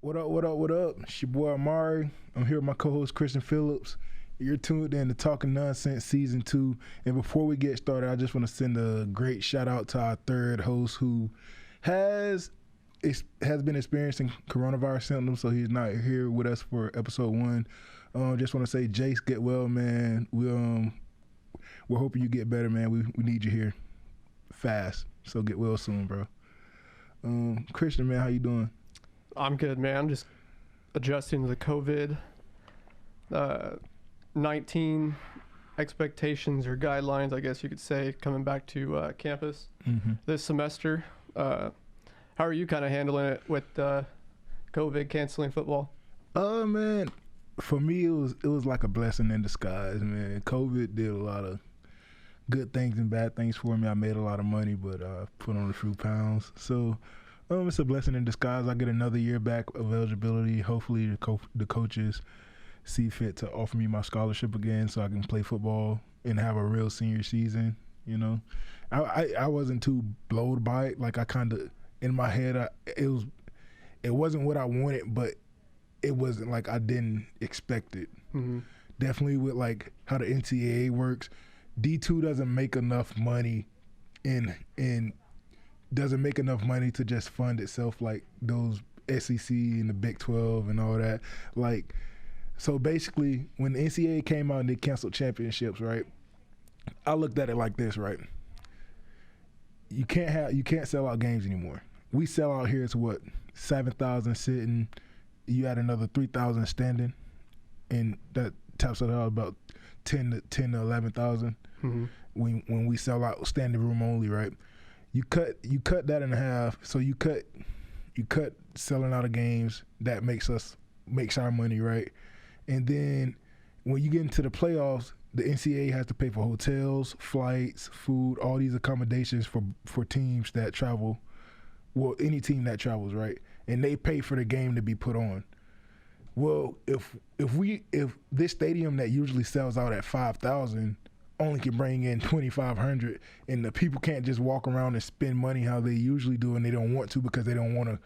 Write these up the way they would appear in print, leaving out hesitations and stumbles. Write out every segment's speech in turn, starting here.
What up, what up, what up? It's your boy Amari. I'm here with my co-host Christian Phillips. You're tuned in to Talkin Nonsense Season 2. And before we get started, I just want to send a great shout out to our third host who has been experiencing coronavirus symptoms, so he's not here with us for episode 1. Just want to say, Jace, get well, man. We're hoping you get better, man. We need you here fast, so get well soon, bro. Christian, man, how you doing? I'm good, man. I'm just adjusting to the COVID-19 expectations or guidelines, I guess you could say, coming back to campus this semester. How are you kind of handling it with COVID canceling football? Man, for me, it was like a blessing in disguise, man. COVID did a lot of good things and bad things for me. I made a lot of money, but put on a few pounds. So it's a blessing in disguise. I get another year back of eligibility. Hopefully the coaches see fit to offer me my scholarship again so I can play football and have a real senior season, you know. I wasn't too blowed by it. Like, I kind of, in my head, it wasn't what I wanted, but it wasn't like I didn't expect it. Mm-hmm. Definitely with like how the NCAA works, D2 doesn't make enough money doesn't make enough money to just fund itself like those SEC and the Big 12 and all that. Like, so basically, when the NCAA came out and they canceled championships, right? I looked at it like this, right? You can't sell out games anymore. We sell out here to what, 7,000 sitting. You add another 3,000 standing, and that tops it out about 10 to 11,000. Mm-hmm. When we sell out standing room only, right? You cut that in half, so you cut selling out of games. That makes our money, right? And then when you get into the playoffs, the NCAA has to pay for hotels, flights, food, all these accommodations for teams that travel. Well, any team that travels, right? And they pay for the game to be put on. Well, if this stadium that usually sells out at 5,000 only can bring in 2,500, and the people can't just walk around and spend money how they usually do, and they don't want to because they don't want to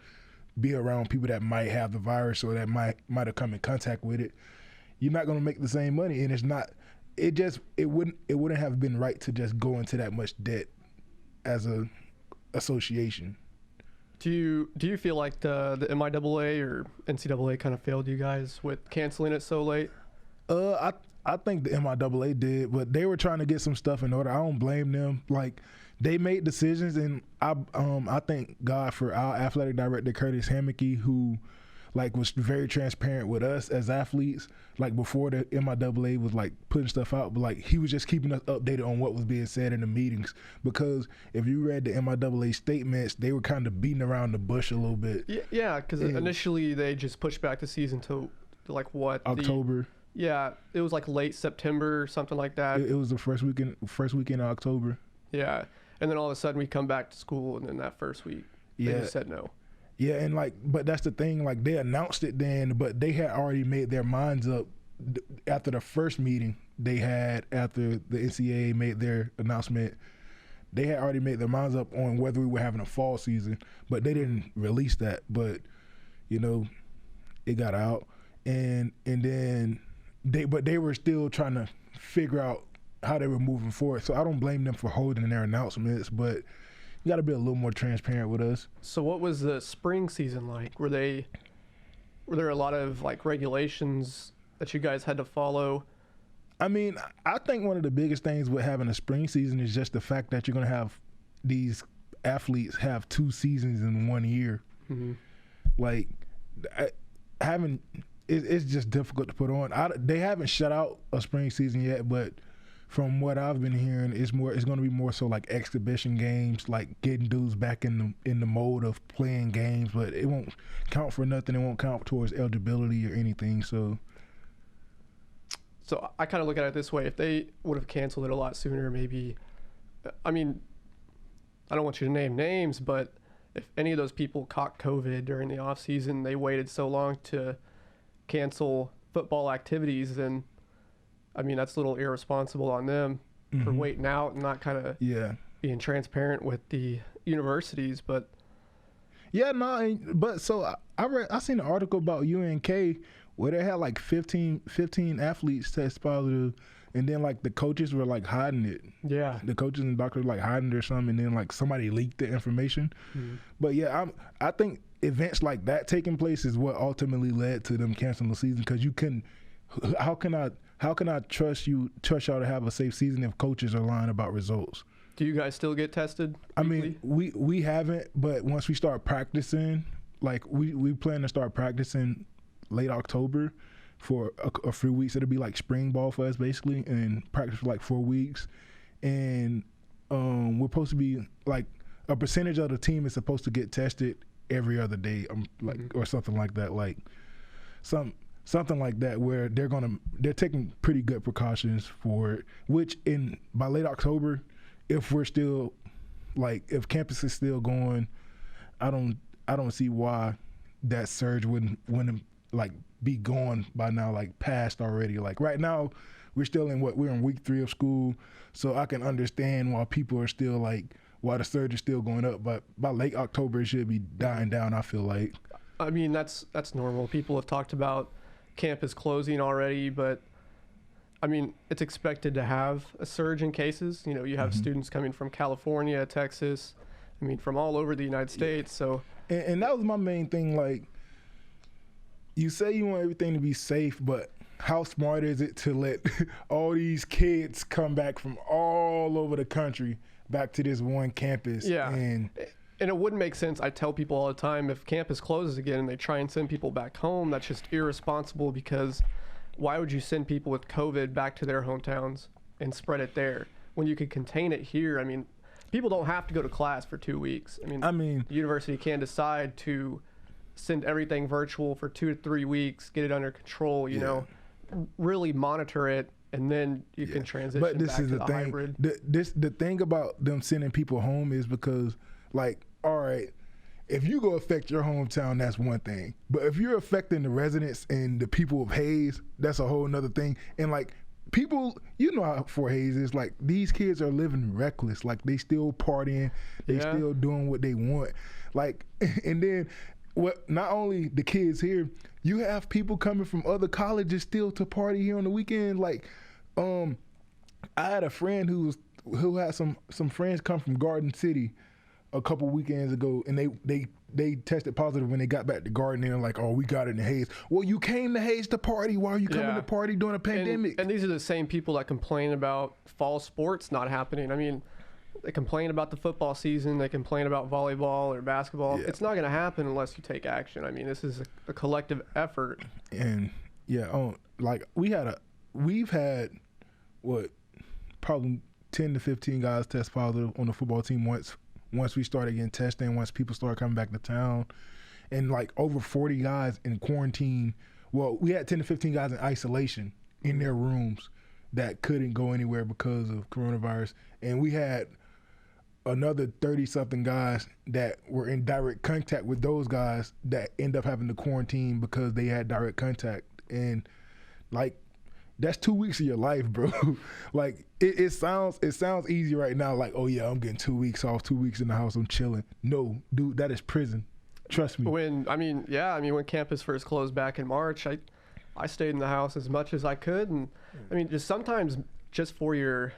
be around people that might have the virus or that might have come in contact with it, you're not going to make the same money. And it wouldn't have been right to just go into that much debt as a association. Do you feel like the MIAA or NCAA kind of failed you guys with canceling it so late? I think the MIAA did, but they were trying to get some stuff in order. I don't blame them. Like, they made decisions, and I thank God for our athletic director, Curtis Hammocky, who like was very transparent with us as athletes. Like, before the MIAA was like putting stuff out, but like he was just keeping us updated on what was being said in the meetings. Because if you read the MIAA statements, they were kind of beating around the bush a little bit. Yeah, because initially they just pushed back the season to like what, October. Yeah, it was like late September or something like that. It was the first weekend of October. Yeah, and then all of a sudden we come back to school, and then that first week they just said no. Yeah, and like, but that's the thing. Like, they announced it then, but they had already made their minds up after the first meeting they had after the NCAA made their announcement. They had already made their minds up on whether we were having a fall season, but they didn't release that. But you know, it got out, and then. They were still trying to figure out how they were moving forward. So I don't blame them for holding their announcements, but you got to be a little more transparent with us. So what was the spring season like? Were there a lot of like regulations that you guys had to follow? I mean, I think one of the biggest things with having a spring season is just the fact that you're going to have these athletes have 2 seasons in 1 year. Mm-hmm. Like, it's just difficult to put on. They haven't shut out a spring season yet, but from what I've been hearing, it's going to be more so like exhibition games, like getting dudes back in the mode of playing games. But it won't count for nothing. It won't count towards eligibility or anything. So I kind of look at it this way: if they would have canceled it a lot sooner, maybe. I mean, I don't want you to name names, but if any of those people caught COVID during the off season, they waited so long to cancel football activities, then I mean that's a little irresponsible on them for waiting out and not kind of being transparent with the universities. But Yeah, no, but so I seen an article about UNK where they had like 15 athletes test positive, and then like the coaches were like hiding it. Yeah. The coaches and doctors were like hiding it or something, and then like somebody leaked the information. But yeah, I think events like that taking place is what ultimately led to them canceling the season, because you couldn't. How can I trust y'all to have a safe season if coaches are lying about results? Do you guys still get tested I weekly? mean, we haven't, but once we start practicing, like we plan to start practicing late October for a few weeks. It'll be like spring ball for us basically, and practice for like 4 weeks. And we're supposed to be like a percentage of the team is supposed to get tested every other day, like or something like that, like something like that, where they're taking pretty good precautions for it. Which by late October, if we're still like if campus is still going, I don't see why that surge wouldn't like be gone by now, like past already. Like right now, we're in week 3 of school, so I can understand why people are still like why the surge is still going up. But by late October, it should be dying down, I feel like. I mean, that's normal. People have talked about campus closing already, but I mean, it's expected to have a surge in cases. You know, you have students coming from California, Texas, I mean, from all over the United States. So, and that was my main thing. Like, you say you want everything to be safe, but how smart is it to let all these kids come back from all over the country back to this one campus? Yeah. And it wouldn't make sense. I tell people all the time, if campus closes again and they try and send people back home, that's just irresponsible, because why would you send people with COVID back to their hometowns and spread it there when you could contain it here? I mean, people don't have to go to class for 2 weeks. I mean, the university can decide to send everything virtual for 2 to 3 weeks, get it under control, you know, really monitor it, and then you can transition but this back is to the the thing. hybrid. The thing about them sending people home is because, like, all right, if you go affect your hometown, that's one thing. But if you're affecting the residents and the people of Hayes, that's a whole nother thing. And like people, you know how Fort Hayes is, like these kids are living reckless. Like they still partying, they still doing what they want. Like, and then not only the kids here, you have people coming from other colleges still to party here on the weekend. Like, I had a friend who had some friends come from Garden City a couple weekends ago, and they tested positive when they got back to Garden. They're like, oh, we got it in Hayes. Well, you came to Hayes to party. Why are you coming to party during a pandemic? And these are the same people that complain about fall sports not happening. I mean, they complain about the football season. They complain about volleyball or basketball. Yeah. It's not going to happen unless you take action. I mean, this is a collective effort. And like we've had what, probably 10 to 15 guys test positive on the football team once we started getting testing, once people started coming back to town, and like over 40 guys in quarantine. Well, we had 10 to 15 guys in isolation in their rooms that couldn't go anywhere because of coronavirus. And we had another 30-something guys that were in direct contact with those guys that end up having to quarantine because they had direct contact. And like, that's 2 weeks of your life, bro. Like it sounds easy right now. Like, oh yeah, I'm getting 2 weeks off, 2 weeks in the house, I'm chilling. No, dude, that is prison. Trust me. When campus first closed back in March, I stayed in the house as much as I could, and I mean, just sometimes just for your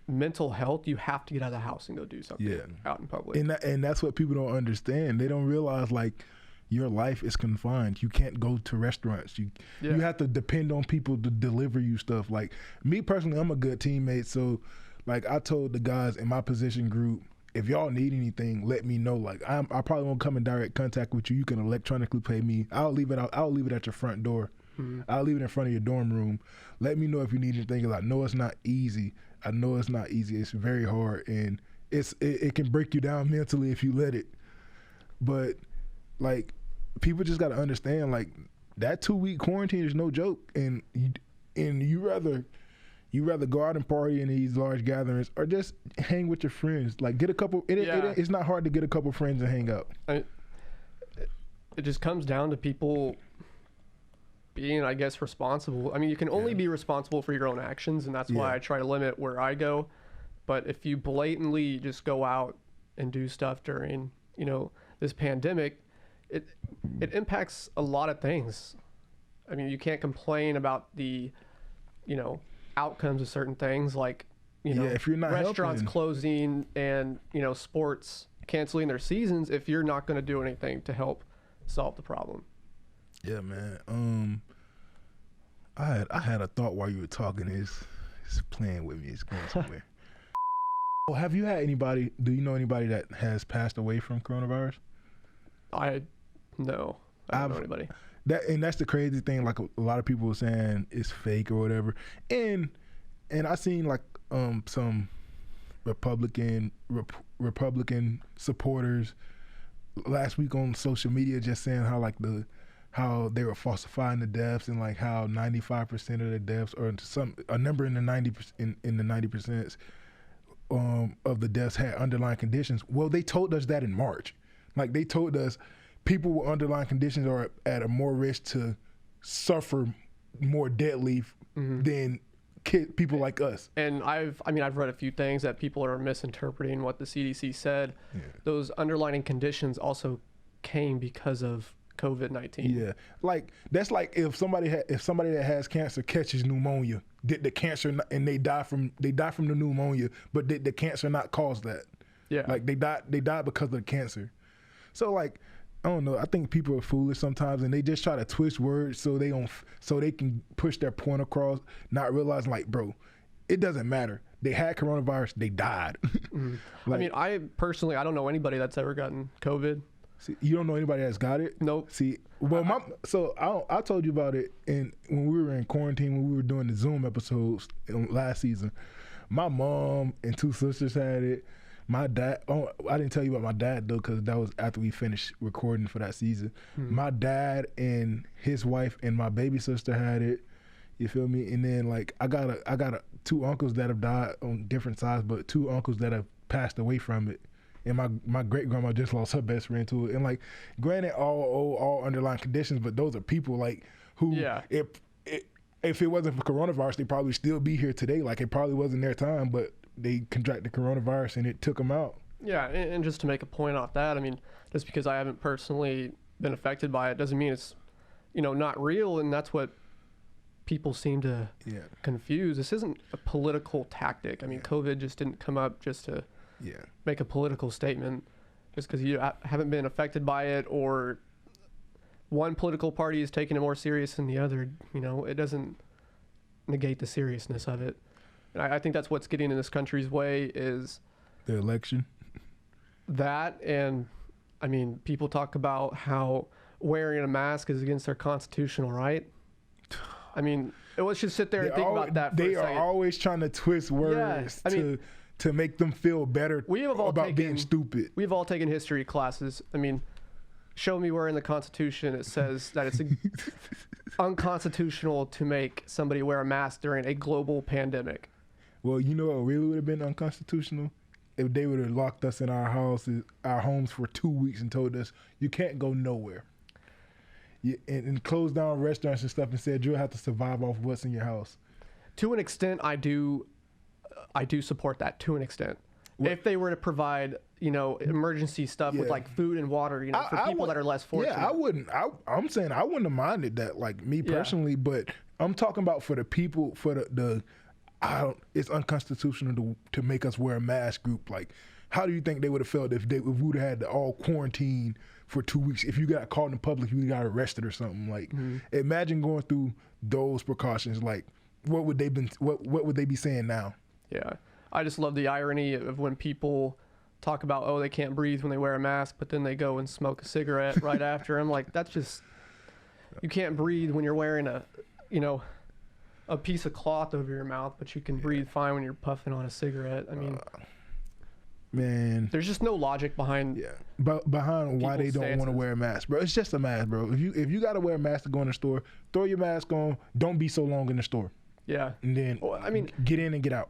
mental health, you have to get out of the house and go do something out in public. And that's what people don't understand. They don't realize, like, your life is confined. You can't go to restaurants. You have to depend on people to deliver you stuff. Like me personally, I'm a good teammate. So like I told the guys in my position group, if y'all need anything, let me know. Like I probably won't come in direct contact with you. You can electronically pay me. I'll leave it at your front door. Mm-hmm. I'll leave it in front of your dorm room. Let me know if you need anything. Cause I know it's not easy. It's very hard, and it can break you down mentally if you let it. But like, people just got to understand, like, that 2-week quarantine is no joke, and you rather go out and party in these large gatherings or just hang with your friends. Like, get a couple. It's not hard to get a couple friends and hang out. It just comes down to people being, I guess, responsible. I mean, you can only be responsible for your own actions, and that's why I try to limit where I go. But if you blatantly just go out and do stuff during, this pandemic, it impacts a lot of things. I mean, you can't complain about the, outcomes of certain things like, if you're not restaurants helping. closing and, sports canceling their seasons if you're not going to do anything to help solve the problem. Yeah, man. I had a thought while you were talking. It's playing with me. It's going somewhere. Oh, have you had anybody? Do you know anybody that has passed away from coronavirus? No, I don't know anybody. That's the crazy thing. Like a lot of people were saying it's fake or whatever. And I seen like some Republican supporters last week on social media just saying how they were falsifying the deaths and like how 95% of the deaths or a number in the 90% of the deaths had underlying conditions. Well, they told us that in March. Like they told us people with underlying conditions are at a more risk to suffer more deadly than people like us. And I've read a few things that people are misinterpreting what the CDC said. Yeah. Those underlying conditions also came because of COVID-19. Yeah, like that's like if somebody that has cancer catches pneumonia, did the cancer and they die from the pneumonia, but did the cancer not cause that? Yeah, like they died because of the cancer. So like, I don't know. I think people are foolish sometimes, and they just try to twist words so they can push their point across, not realizing like, bro, it doesn't matter. They had coronavirus, they died. Like, I personally don't know anybody that's ever gotten COVID. See, you don't know anybody that's got it? Nope. See, well, I told you about it when we were in quarantine, when we were doing the Zoom episodes last season. My mom and 2 sisters had it. My dad, I didn't tell you about my dad though, because that was after we finished recording for that season. My dad and his wife and my baby sister had it. You feel me? And then like I got 2 uncles that have died on different sides, but 2 uncles that have passed away from it. And my great grandma just lost her best friend to it. And like, granted, all underlying conditions, but those are people like who, if it wasn't for coronavirus, they'd probably still be here today. Like it probably wasn't their time, but they contracted coronavirus and it took them out. Yeah, and just to make a point off that, I mean, just because I haven't personally been affected by it doesn't mean it's, not real. And that's what people seem to confuse. This isn't a political tactic. I mean, COVID just didn't come up just to make a political statement just because you haven't been affected by it or one political party is taking it more serious than the other. It doesn't negate the seriousness of it. And I think that's what's getting in this country's way is the election. That, and I mean, people talk about how wearing a mask is against their constitutional right. I mean, let's just sit there and think about that for a second. They are always trying to twist words to make them feel better about being stupid. We've all taken history classes. I mean, show me where in the Constitution it says that it's unconstitutional to make somebody wear a mask during a global pandemic. Well, you know what really would have been unconstitutional? If they would have locked us in our homes for 2 weeks and told us, you can't go nowhere. And closed down restaurants and stuff and said, you'll have to survive off what's in your house. To an extent, I do support that to an extent. What? If they were to provide, emergency stuff with like food and water, for people that are less fortunate. Yeah, I wouldn't. I'm saying I wouldn't have minded that, like me personally, but I'm talking about for the people, for the it's unconstitutional to make us wear a mask group. Like, how do you think they would have felt if we would have had to all quarantine for 2 weeks? If you got caught in public, you got arrested or something. Like, imagine going through those precautions. Like, what would they be saying now? Yeah, I just love the irony of when people talk about, they can't breathe when they wear a mask, but then they go and smoke a cigarette right after. I'm like, that's just, you can't breathe when you're wearing a piece of cloth over your mouth, but you can breathe fine when you're puffing on a cigarette. I mean, man, there's just no logic behind behind why they don't want to wear a mask, bro. It's just a mask, bro. If you got to wear a mask to go in the store, throw your mask on. Don't be so long in the store. Yeah, and then get in and get out.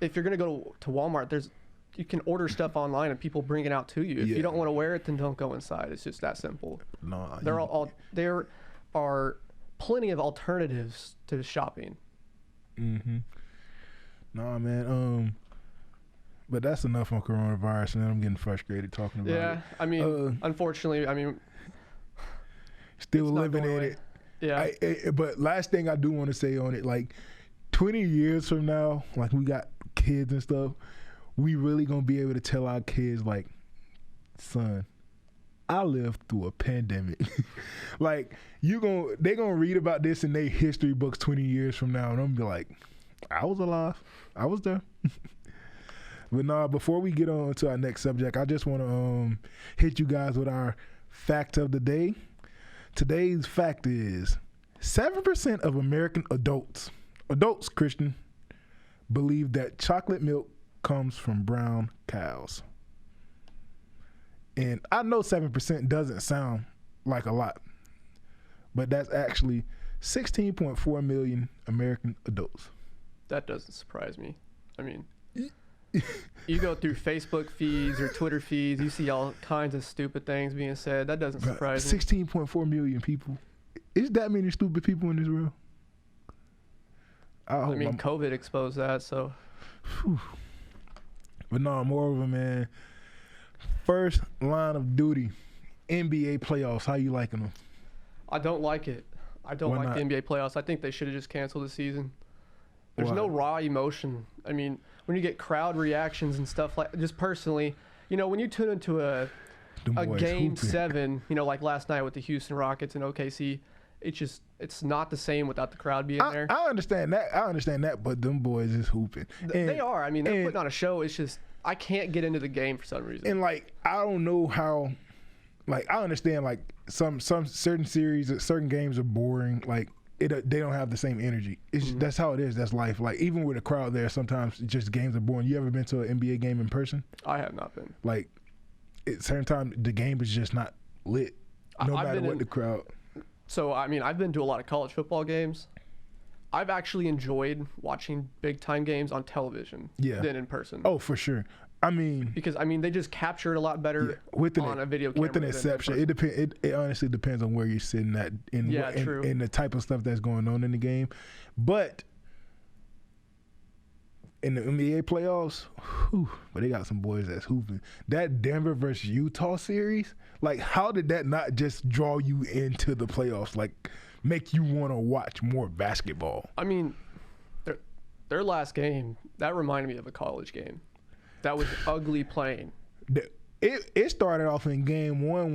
If you're gonna go to Walmart, you can order stuff online and people bring it out to you. If you don't want to wear it, then don't go inside. It's just that simple. No, there are plenty of alternatives to shopping. No, man. But that's enough on coronavirus, and I'm getting frustrated talking about it. Yeah, I mean, unfortunately, I mean, still living in it. Yeah. But last thing I do want to say on it, like 20 years from now, like we got kids and stuff, we really gonna be able to tell our kids, like, son, I lived through a pandemic. Like, they gonna read about this in their history books 20 years from now, and I'm gonna be like, I was alive. I was there. But nah, before we get on to our next subject, I just want to hit you guys with our fact of the day. Today's fact is 7% of American adults, Christian, believe that chocolate milk comes from brown cows. And I know 7% doesn't sound like a lot, but that's actually 16.4 million American adults. That doesn't surprise me. I mean, you go through Facebook feeds or Twitter feeds, you see all kinds of stupid things being said. That doesn't surprise me. 16.4 million people. Is that many stupid people in this world? I mean, COVID exposed that, so. Whew. But no, moreover, man, first line of duty, NBA playoffs. How you liking them? I don't like it. I don't like the NBA playoffs. I think they should have just canceled the season. There's no raw emotion. I mean, when you get crowd reactions and stuff like, just personally, you know, when you tune into a game 7, you know, like last night with the Houston Rockets and OKC, it's not the same without the crowd being there. I understand that, but them boys is hooping. They are. I mean, they're putting on a show. It's just I can't get into the game for some reason. And like, I don't know how. Like, I understand, like, some certain series, certain games are boring. Like, they don't have the same energy. That's how it is. That's life. Like, even with a crowd there, sometimes just games are boring. You ever been to an NBA game in person? I have not been. Like, at certain time, the game is just not lit, no matter what the crowd. So, I mean, I've been to a lot of college football games. I've actually enjoyed watching big-time games on television than in person. Oh, for sure. I mean, because they just capture it a lot better on a video camera. With an exception, it honestly depends on where you're sitting at and the type of stuff that's going on in the game. But in the NBA playoffs, but they got some boys that's hooping. That Denver versus Utah series, like, how did that not just draw you into the playoffs? Like, make you want to watch more basketball? I mean, their last game, that reminded me of a college game. That was ugly playing. It started off in game 1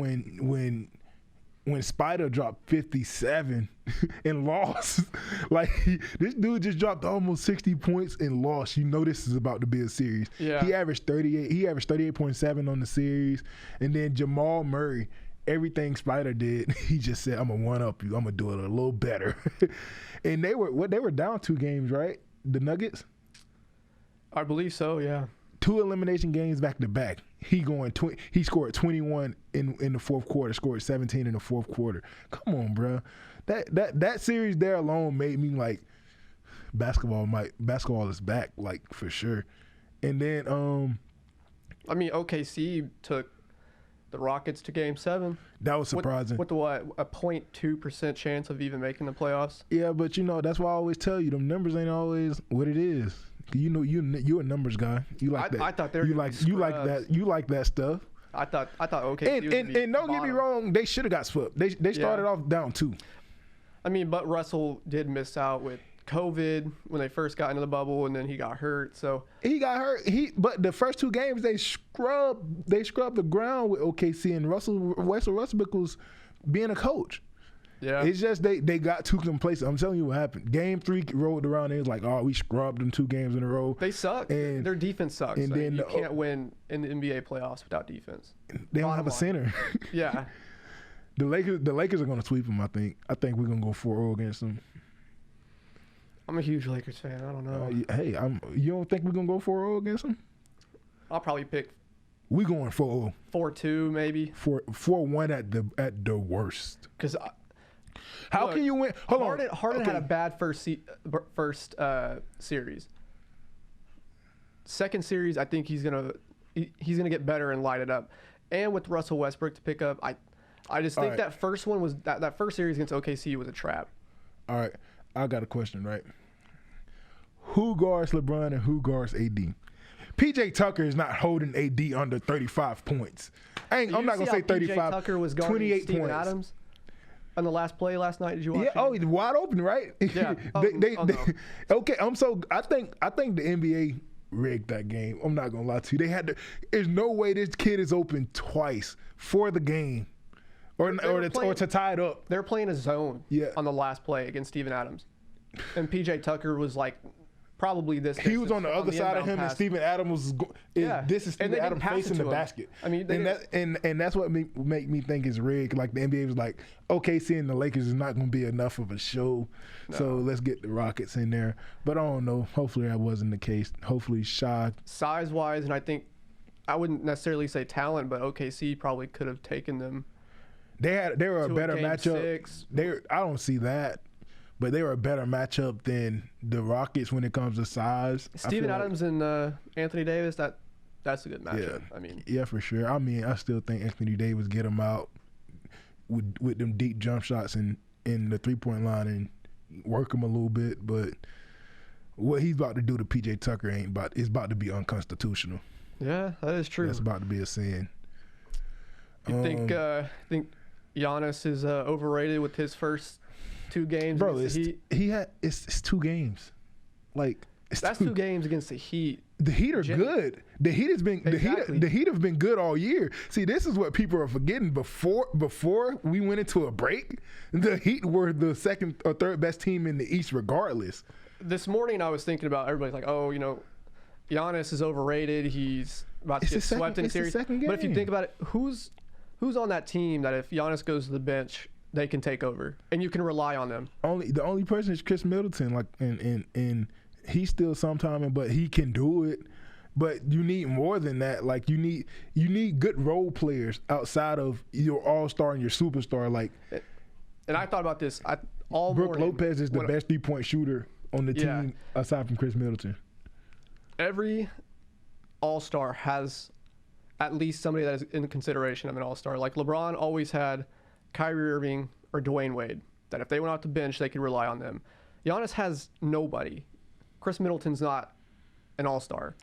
when Spider dropped 57 and lost. Like, this dude just dropped almost 60 points and lost. You know this is about to be a series. Yeah. He averaged 38. He averaged 38.7 on the series. And then Jamal Murray, everything Spider did, he just said, I'm gonna one up you. I'm gonna do it a little better. And they were down 2 games, right? The Nuggets? I believe so, yeah. 2 elimination games back to back. He scored 21 in the fourth quarter, scored 17 in the fourth quarter. Come on, bro. That series there alone made me like, basketball is back, like, for sure. And then I mean, OKC took the Rockets to game 7. That was surprising. With a 0.2% chance of even making the playoffs. Yeah, but you know, that's why I always tell you, them numbers ain't always what it is. You know, you're a numbers guy. You like that. I thought they were you like that. You like that stuff. I thought okay. And don't get me wrong, they should have got swept. They started off down 2. I mean, but Russell did miss out with COVID when they first got into the bubble, and then he got hurt. So he got hurt. But the first 2 games they scrubbed the ground with OKC, and Russell Westbrook was being a coach. Yeah, it's just they got too complacent. I'm telling you what happened. Game 3 rolled around, and it was like, oh, we scrubbed them 2 games in a row. They suck. And their defense sucks. And then you can't win in the NBA playoffs without defense. They don't have a center. Yeah. The Lakers are going to sweep them, I think. I think we're going to go 4-0 against them. I'm a huge Lakers fan. I don't know. Hey, you don't think we're going to go 4-0 against them? I'll probably pick. We going 4-0. 4-2 maybe. 4-1 at the worst. Because how can you win? Harden had a bad first series. Second series, I think he's gonna get better and light it up. And with Russell Westbrook to pick up, I just think that first one was that first series against OKC was a trap. All right, I got a question, right? Who guards LeBron and who guards AD? PJ Tucker is not holding AD under 35 points. I'm not gonna say 35. PJ Tucker was guarding 28 Steven points. Adams on the last play last night. Did you watch? Yeah. it? Oh, wide open, right? Yeah. Okay. I think the NBA rigged that game. I'm not gonna lie to you. They had to. There's no way this kid is open twice for the game, or to tie it up. They're playing a zone. On the last play against Steven Adams, and PJ Tucker was like probably this. He was on the other side of him, and Steven Adams was. This is Steven Adams facing the basket. I mean, and that's what make me think is rigged. Like the NBA was like, OKC and the Lakers is not going to be enough of a show, so let's get the Rockets in there. But I don't know. Hopefully that wasn't the case. Hopefully size wise, and I think I wouldn't necessarily say talent, but OKC probably could have taken them. They were a better matchup. 6. I don't see that. But they were a better matchup than the Rockets when it comes to size. Steven Adams and Anthony Davis, that's a good matchup. Yeah, for sure. I still think Anthony Davis get him out with them deep jump shots in the 3-point line and work him a little bit. But what he's about to do to PJ Tucker is about to be unconstitutional. Yeah, that is true. That's about to be a sin. You think Giannis is overrated with his first 2 games? Bro, it's 2 games. Like that's 2 games against the Heat. The Heat are good. The Heat has been the Heat have been good all year. See, this is what people are forgetting. Before we went into a break, the Heat were the second or third best team in the East, regardless. This morning, I was thinking about everybody's like, oh, Giannis is overrated. He's about to get swept in a series. But if you think about it, who's on that team that if Giannis goes to the bench, they can take over and you can rely on them? The only person is Chris Middleton. Like and he's still sometime, but he can do it. But you need more than that. Like you need good role players outside of your all-star and your superstar. Like, and I thought about this. Brook Lopez is the best 3-point shooter on the team aside from Chris Middleton. Every all-star has at least somebody that is in consideration of an all-star. Like LeBron always had Kyrie Irving or Dwayne Wade, that if they went off the bench, they could rely on them. Giannis has nobody. Chris Middleton's not an all-star,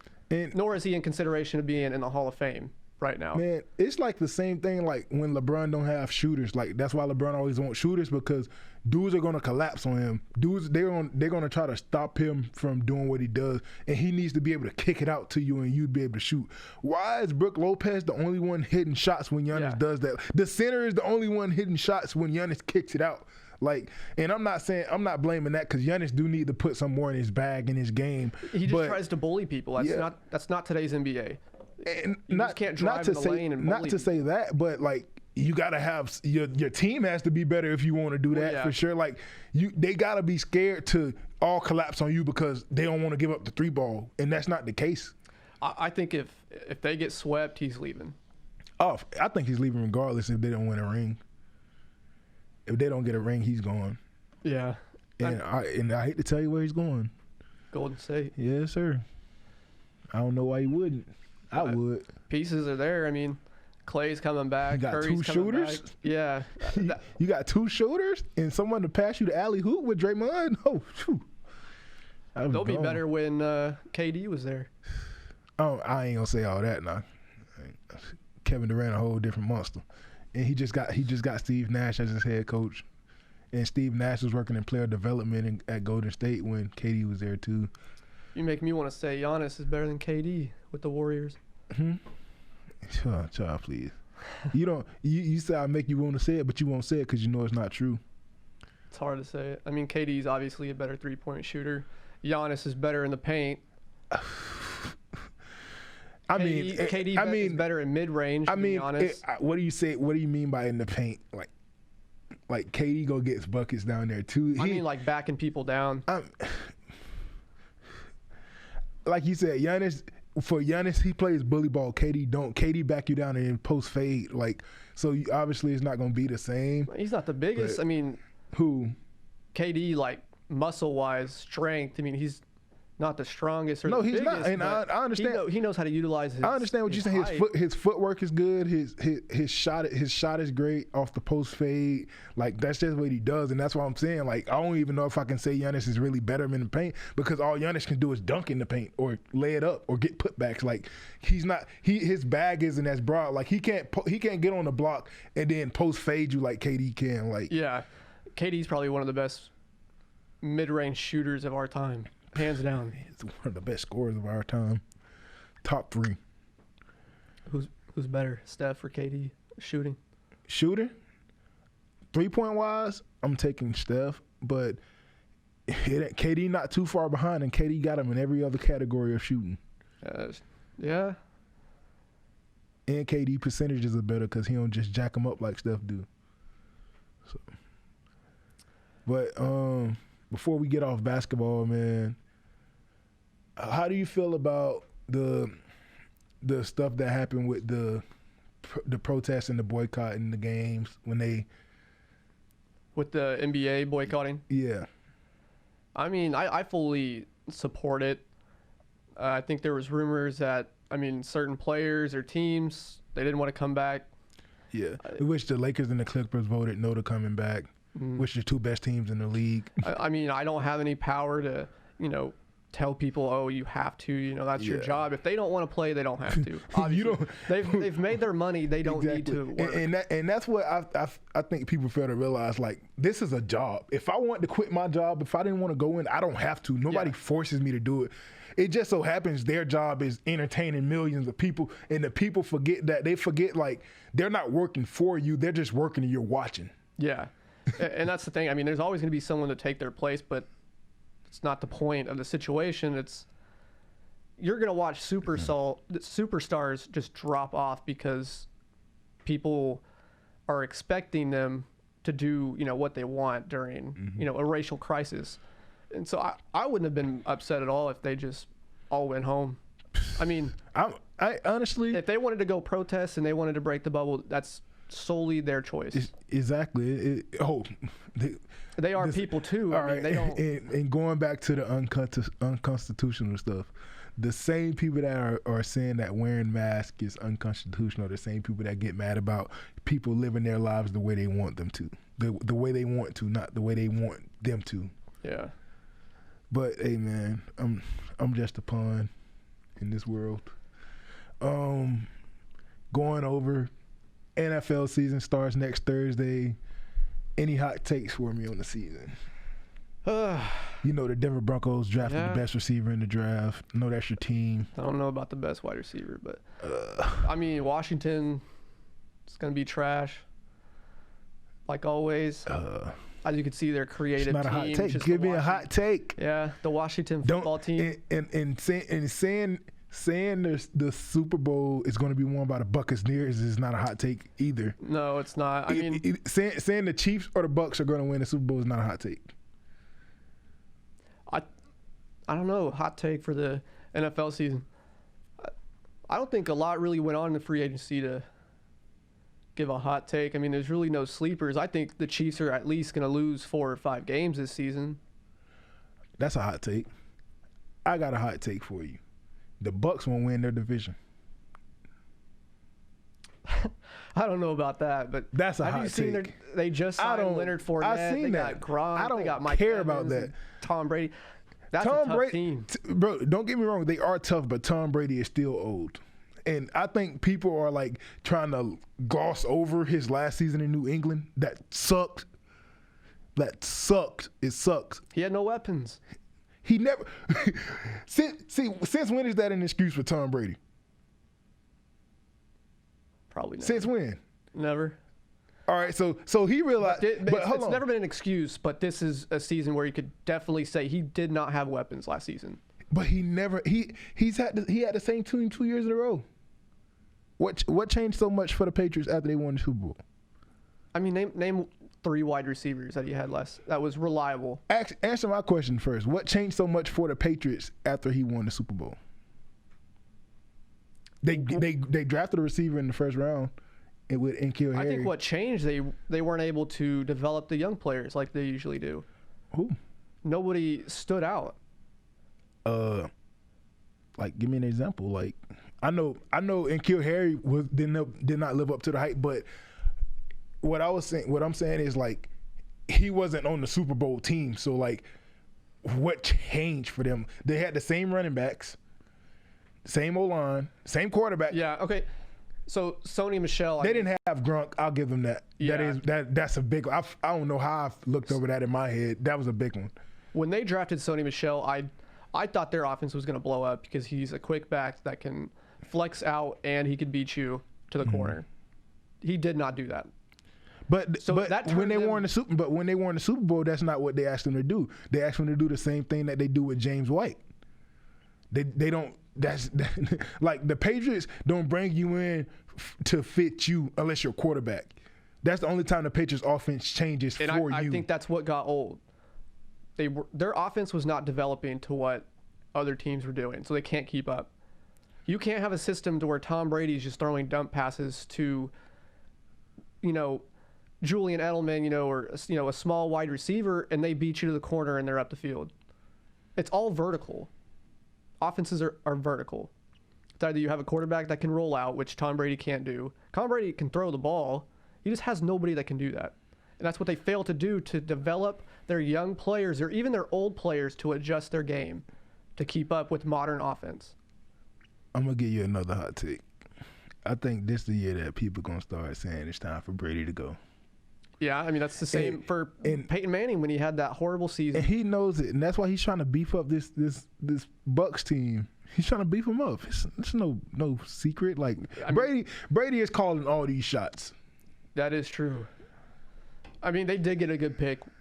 nor is he in consideration of being in the Hall of Fame right now. Man, it's like the same thing like when LeBron don't have shooters. Like that's why LeBron always wants shooters, because dudes are going to collapse on him. Dudes, they're going to try to stop him from doing what he does, and he needs to be able to kick it out to you and you'd be able to shoot. Why is Brook Lopez the only one hitting shots when Giannis does that? The center is the only one hitting shots when Giannis kicks it out. Like, and I'm not blaming that, because Giannis do need to put some more in his bag in his game. He just tries to bully people. That's not today's NBA. And you just can't drive in the lane and bully not to say that, but like you gotta have your team has to be better if you want to do that, for sure. Like they gotta be scared to all collapse on you because they don't want to give up the 3-ball, and that's not the case. I think if they get swept, he's leaving. Oh, I think he's leaving regardless if they don't win a ring. If they don't get a ring, he's gone. Yeah. And I hate to tell you where he's going. Golden State. Yes, sir. I don't know why he wouldn't. I would. Pieces are there. I mean, Clay's coming back. You got Curry's 2 shooters? Back. Yeah. You got 2 shooters and someone to pass you the alley-hoop with Draymond? Oh, phew. They'll be better when KD was there. Oh, I ain't going to say all that now. Kevin Durant a whole different monster. And he just got Steve Nash as his head coach. And Steve Nash was working in player development at Golden State when KD was there too. You make me want to say Giannis is better than KD with the Warriors. Child, please. You don't. You say I make you want to say it, but you won't say it because you know it's not true. It's hard to say it. I mean, KD's obviously a better 3-point shooter. Giannis is better in the paint. KD is better in mid-range. What do you say? What do you mean by in the paint? Like KD go gets buckets down there too. I mean like backing people down. Like you said, Giannis, he plays bully ball. KD don't. KD back you down and post fade. Like, so obviously it's not going to be the same. He's not the biggest. I mean, who? KD, like muscle wise, strength. I mean, he's not the strongest or No, the he's biggest, not. And I understand. He knows how to utilize his. I understand what you're saying. His footwork is good. His shot is great off the post fade. Like that's just what he does, and that's what I'm saying. Like I don't even know if I can say Giannis is really better in the paint because all Giannis can do is dunk in the paint or lay it up or get putbacks. Like he's not. His bag isn't as broad. Like he can't get on the block and then post fade you like KD can. Like yeah, KD's probably one of the best mid-range shooters of our time, hands down. He's one of the best scorers of our time. Top 3. Who's better, Steph or KD shooting? Shooter, 3-point wise, I'm taking Steph, but KD not too far behind, and KD got him in every other category of shooting. Yeah. And KD percentages are better because he don't just jack them up like Steph do. So, but before we get off basketball, man, how do you feel about the stuff that happened with the protests and the boycott in the games when they with the NBA boycotting? Yeah. I mean, I fully support it. I think there was rumors that certain players or teams they didn't want to come back. Yeah, which the Lakers and the Clippers voted no to coming back, which are the 2 best teams in the league. I don't have any power to, tell people, oh, you have to, that's your job. If they don't want to play, they don't have to. Obviously, they've made their money. They don't need to work. And that's what I think people fail to realize. Like, this is a job. If I want to quit my job, if I didn't want to go in, I don't have to. Nobody forces me to do it. It just so happens their job is entertaining millions of people, and the people forget that. They forget, like, they're not working for you. They're just working and you're watching. Yeah. And that's the thing. There's always going to be someone to take their place, but it's not the point of the situation. It's you're going to watch superstars just drop off because people are expecting them to do, what they want during, a racial crisis. And so I wouldn't have been upset at all if they just all went home. I honestly, if they wanted to go protest and they wanted to break the bubble, that's solely their choice. Exactly. They are people too. They don't. And going back to the unconstitutional stuff, the same people that are saying that wearing masks is unconstitutional, the same people that get mad about people living their lives the way they want them to, the way they want to, not the way they want them to. Yeah. But hey, man, I'm just a pawn in this world. Going over, NFL season starts next Thursday. Any hot takes for me on the season? The Denver Broncos drafted the best receiver in the draft. I know that's your team. I don't know about the best wide receiver, but Washington is going to be trash, like always. As you can see, they're creative. It's not team. a hot take. Give me a hot take. Yeah, the Washington football team. And saying the Super Bowl is going to be won by the Buccaneers is not a hot take either. No, it's not. Saying the Chiefs or the Bucs are going to win the Super Bowl is not a hot take. I don't know. Hot take for the NFL season. I don't think a lot really went on in the free agency to give a hot take. There's really no sleepers. I think the Chiefs are at least going to lose 4 or 5 games this season. That's a hot take. I got a hot take for you. The Bucs won't win their division. I don't know about that, but that's a hot take. They just signed Leonard Fournette. I've seen got Gronk. I don't they got Mike care Evans about that. Tom Brady. That's a tough team. Bro, don't get me wrong. They are tough, but Tom Brady is still old. And I think people are like trying to gloss over his last season in New England. That sucked. It sucks. He had no weapons. He never. Since when is that an excuse for Tom Brady? Probably never. Since when? Never. All right, so he realized. It's never been an excuse, but this is a season where you could definitely say he did not have weapons last season. But he had the same team 2 years in a row. What changed so much for the Patriots after they won the Super Bowl? Name 3 wide receivers that he had that was reliable. Answer my question first. What changed so much for the Patriots after he won the Super Bowl? They drafted a receiver in the first round. And kill Harry. I think what changed, they weren't able to develop the young players like they usually do. Who? Nobody stood out. Like, give me an example. Like, I know, N'Keal Harry did not live up to the hype, but what I'm saying is, like, he wasn't on the Super Bowl team, so like, what changed for them? They had the same running backs, same O-line, same quarterback. Yeah. Okay. So Sony Michel. They didn't have Gronk. I'll give them that. Yeah. That's a big one. I don't know how I looked over that in my head. That was a big one. When they drafted Sony Michel, I thought their offense was going to blow up because he's a quick back that can flex out and he could beat you to the corner. He did not do that. But when they won the Super Bowl, that's not what they asked him to do. They asked him to do the same thing that they do with James White. They don't. Like, the Patriots don't bring you in to fit you unless you're a quarterback. That's the only time the Patriots offense changes for you. I think that's what got old. Their offense was not developing to what other teams were doing, so they can't keep up. You can't have a system to where Tom Brady's just throwing dump passes to, Julian Edelman, or a small wide receiver, and they beat you to the corner and they're up the field. It's all vertical. Offenses are vertical. It's either you have a quarterback that can roll out, which Tom Brady can't do. Tom Brady can throw the ball. He just has nobody that can do that. And that's what they fail to do, to develop their young players or even their old players to adjust their game to keep up with modern offense. I'm going to give you another hot take. I think this is the year that people are going to start saying it's time for Brady to go. Yeah, I mean, that's the same for Peyton Manning when he had that horrible season. And he knows it, and that's why he's trying to beef up this Bucs team. He's trying to beef them up. It's no secret. Like, Brady is calling all these shots. That is true. I mean, they did get a good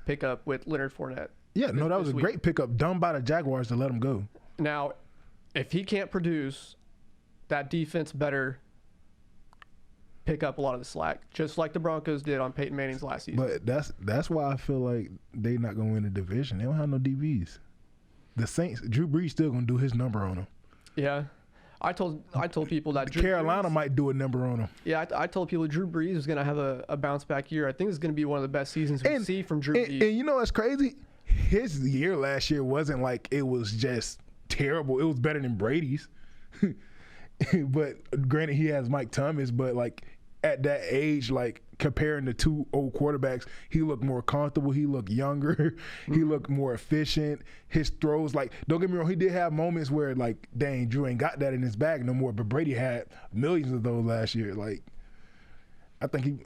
pickup with Leonard Fournette. Yeah, no, that was a great pickup, done by the Jaguars to let him go. Now, if he can't produce, that defense better pick up a lot of the slack, just like the Broncos did on Peyton Manning's last season. But that's why I feel like they're not going to win the division. They don't have no DBs. The Saints, Drew Brees still going to do his number on them. Yeah. I told people that Carolina might do a number on them. Yeah, I told people Drew Brees was going to have a bounce back year. I think it's going to be one of the best seasons we see from Drew Brees. And you know what's crazy? His year last year wasn't like it was just terrible. It was better than Brady's. But granted, he has Mike Thomas, but like at that age, like comparing the two old quarterbacks, he looked more comfortable. He looked younger. He looked more efficient. His throws, like, don't get me wrong, he did have moments where, like, dang, Drew ain't got that in his bag no more. But Brady had millions of those last year. Like, I think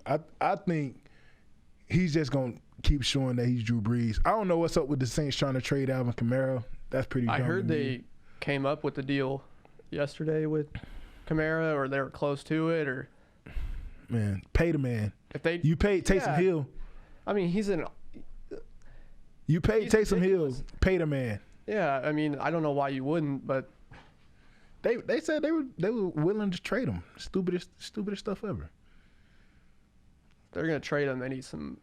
he's just gonna keep showing that he's Drew Brees. I don't know what's up with the Saints trying to trade Alvin Kamara. That's pretty dumb. I heard they came up with the deal yesterday with Kamara, or they were close to it, or man, pay the man. If you paid Taysom Hill. I mean, you paid Taysom Hill. Pay the man. Yeah, I mean, I don't know why you wouldn't, but they said they were willing to trade him. Stupidest stuff ever. They're gonna trade him. They need some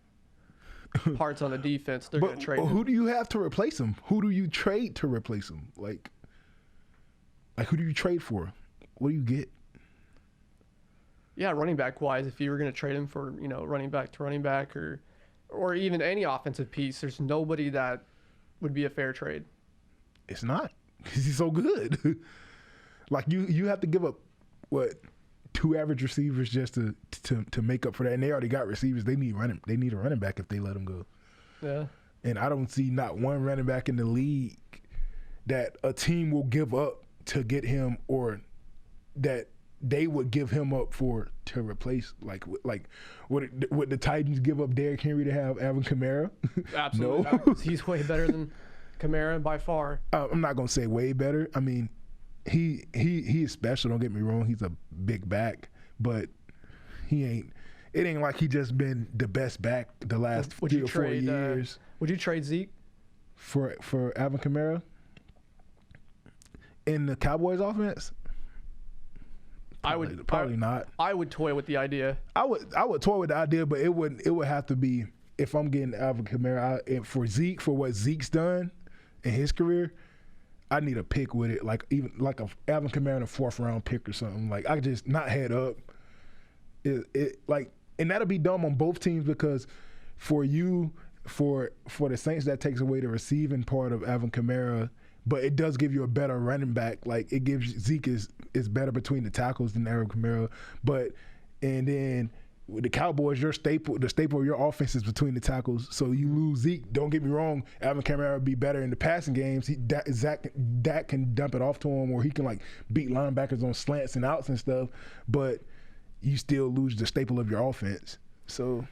parts on the defense. They're gonna trade him. Who do you have to replace him? Who do you trade to replace him? Like who do you trade for? What do you get? Yeah, running back wise, if you were going to trade him for, running back to running back or even any offensive piece, there's nobody that would be a fair trade. It's not, because he's so good. Like you have to give up two average receivers just to make up for that, and they already got receivers. They need a running back if they let him go. Yeah. And I don't see not one running back in the league that a team will give up to get him, or that they would give him up to replace, like would the Titans give up Derrick Henry to have Alvin Kamara? Absolutely. No. He's way better than Kamara by far. I'm not gonna say way better. I mean, he is special. Don't get me wrong. He's a big back, but he ain't. It ain't like he just been the best back the last 3 or 4 years. Would you trade Zeke for Alvin Kamara in the Cowboys offense? Probably not. I would toy with the idea. I would toy with the idea, but it would have to be, if I'm getting Alvin Kamara for Zeke, for what Zeke's done in his career, I need a pick with it, like even like a Alvin Kamara in a 4th round pick or something. Like, I just not head up. And that'll be dumb on both teams, because for the Saints, that takes away the receiving part of Alvin Kamara, but it does give you a better running back. Like it gives Zeke is better between the tackles than Alvin Kamara. And then with the Cowboys, the staple of your offense is between the tackles. So you lose Zeke. Don't get me wrong, Alvin Kamara would be better in the passing games. Dak can dump it off to him, or he can like beat linebackers on slants and outs and stuff. But you still lose the staple of your offense. So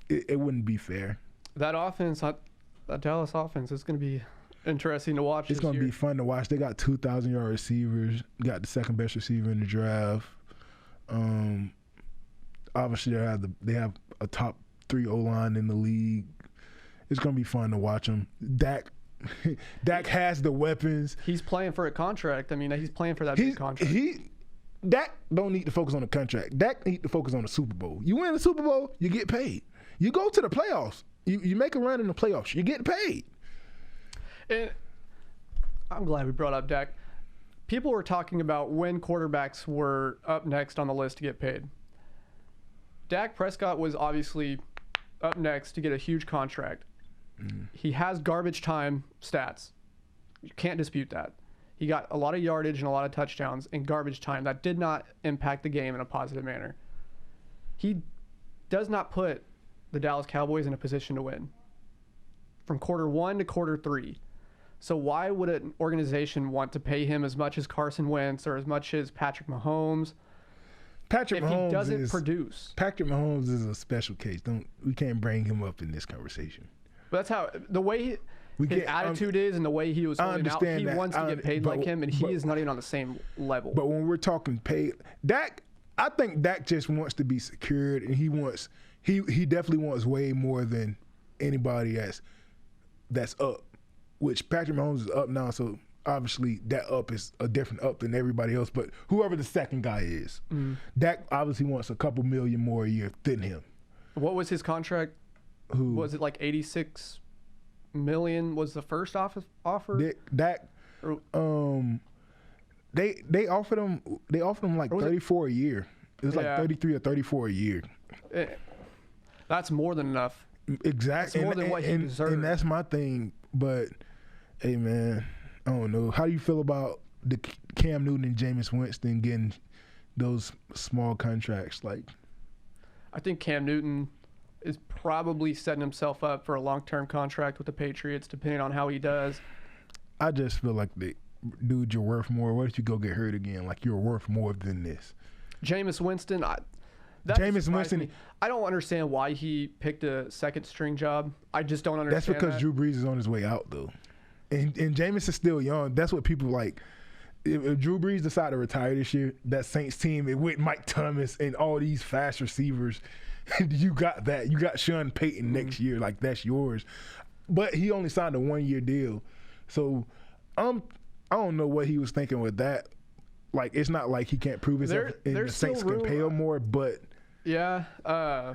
it wouldn't be fair. That offense, that Dallas offense, is going to be interesting to watch. It's going to be fun to watch. They got 2,000-yard receivers. Got the second best receiver in the draft. Obviously, they have a top 3 O-line in the league. It's going to be fun to watch them. Dak has the weapons. He's playing for a contract. I mean, he's playing for that big contract. Dak don't need to focus on the contract. Dak need to focus on the Super Bowl. You win the Super Bowl, you get paid. You go to the playoffs. You make a run in the playoffs. You get paid. And I'm glad we brought up Dak. People were talking about when quarterbacks were up next on the list to get paid. Dak Prescott was obviously up next to get a huge contract. He has garbage time stats. You can't dispute that. He got a lot of yardage and a lot of touchdowns in garbage time that did not impact the game in a positive manner. He does not put the Dallas Cowboys in a position to win from quarter 1 to quarter 3. So why would an organization want to pay him as much as Carson Wentz or as much as Patrick Mahomes if he doesn't produce? Patrick Mahomes is a special case. We can't bring him up in this conversation. But that's how the way his attitude is and the way he was holding out. He wants to get paid like him, and he is not even on the same level. But when we're talking paid, I think Dak just wants to be secured, and he definitely wants way more than anybody that's up. Which Patrick Mahomes is up now, so obviously that up is a different up than everybody else. But whoever the second guy is, Dak obviously wants a couple million more a year than him. What was his contract? Was it like $86 million? Was the first offer? Dak, they offered him like 34 a year. It was like 33 or 34 a year. That's more than enough. Exactly. That's more than what he deserves. And that's my thing. But hey, man, I don't know. How do you feel about the Cam Newton and Jameis Winston getting those small contracts? Like, I think Cam Newton is probably setting himself up for a long-term contract with the Patriots, depending on how he does. I just feel like, dude, you're worth more. What if you go get hurt again? Like, you're worth more than this. Jameis Winston, I don't understand why he picked a second-string job. I just don't understand. That's because Drew Brees is on his way out, though. And Jameis is still young. That's what people like. If Drew Brees decided to retire this year, that Saints team, it with Mike Thomas and all these fast receivers, you got that. You got Sean Payton next year. Like, that's yours. But he only signed a 1-year deal. So I don't know what he was thinking with that. Like, it's not like he can't prove himself and the Saints can pay him more, but... Yeah. I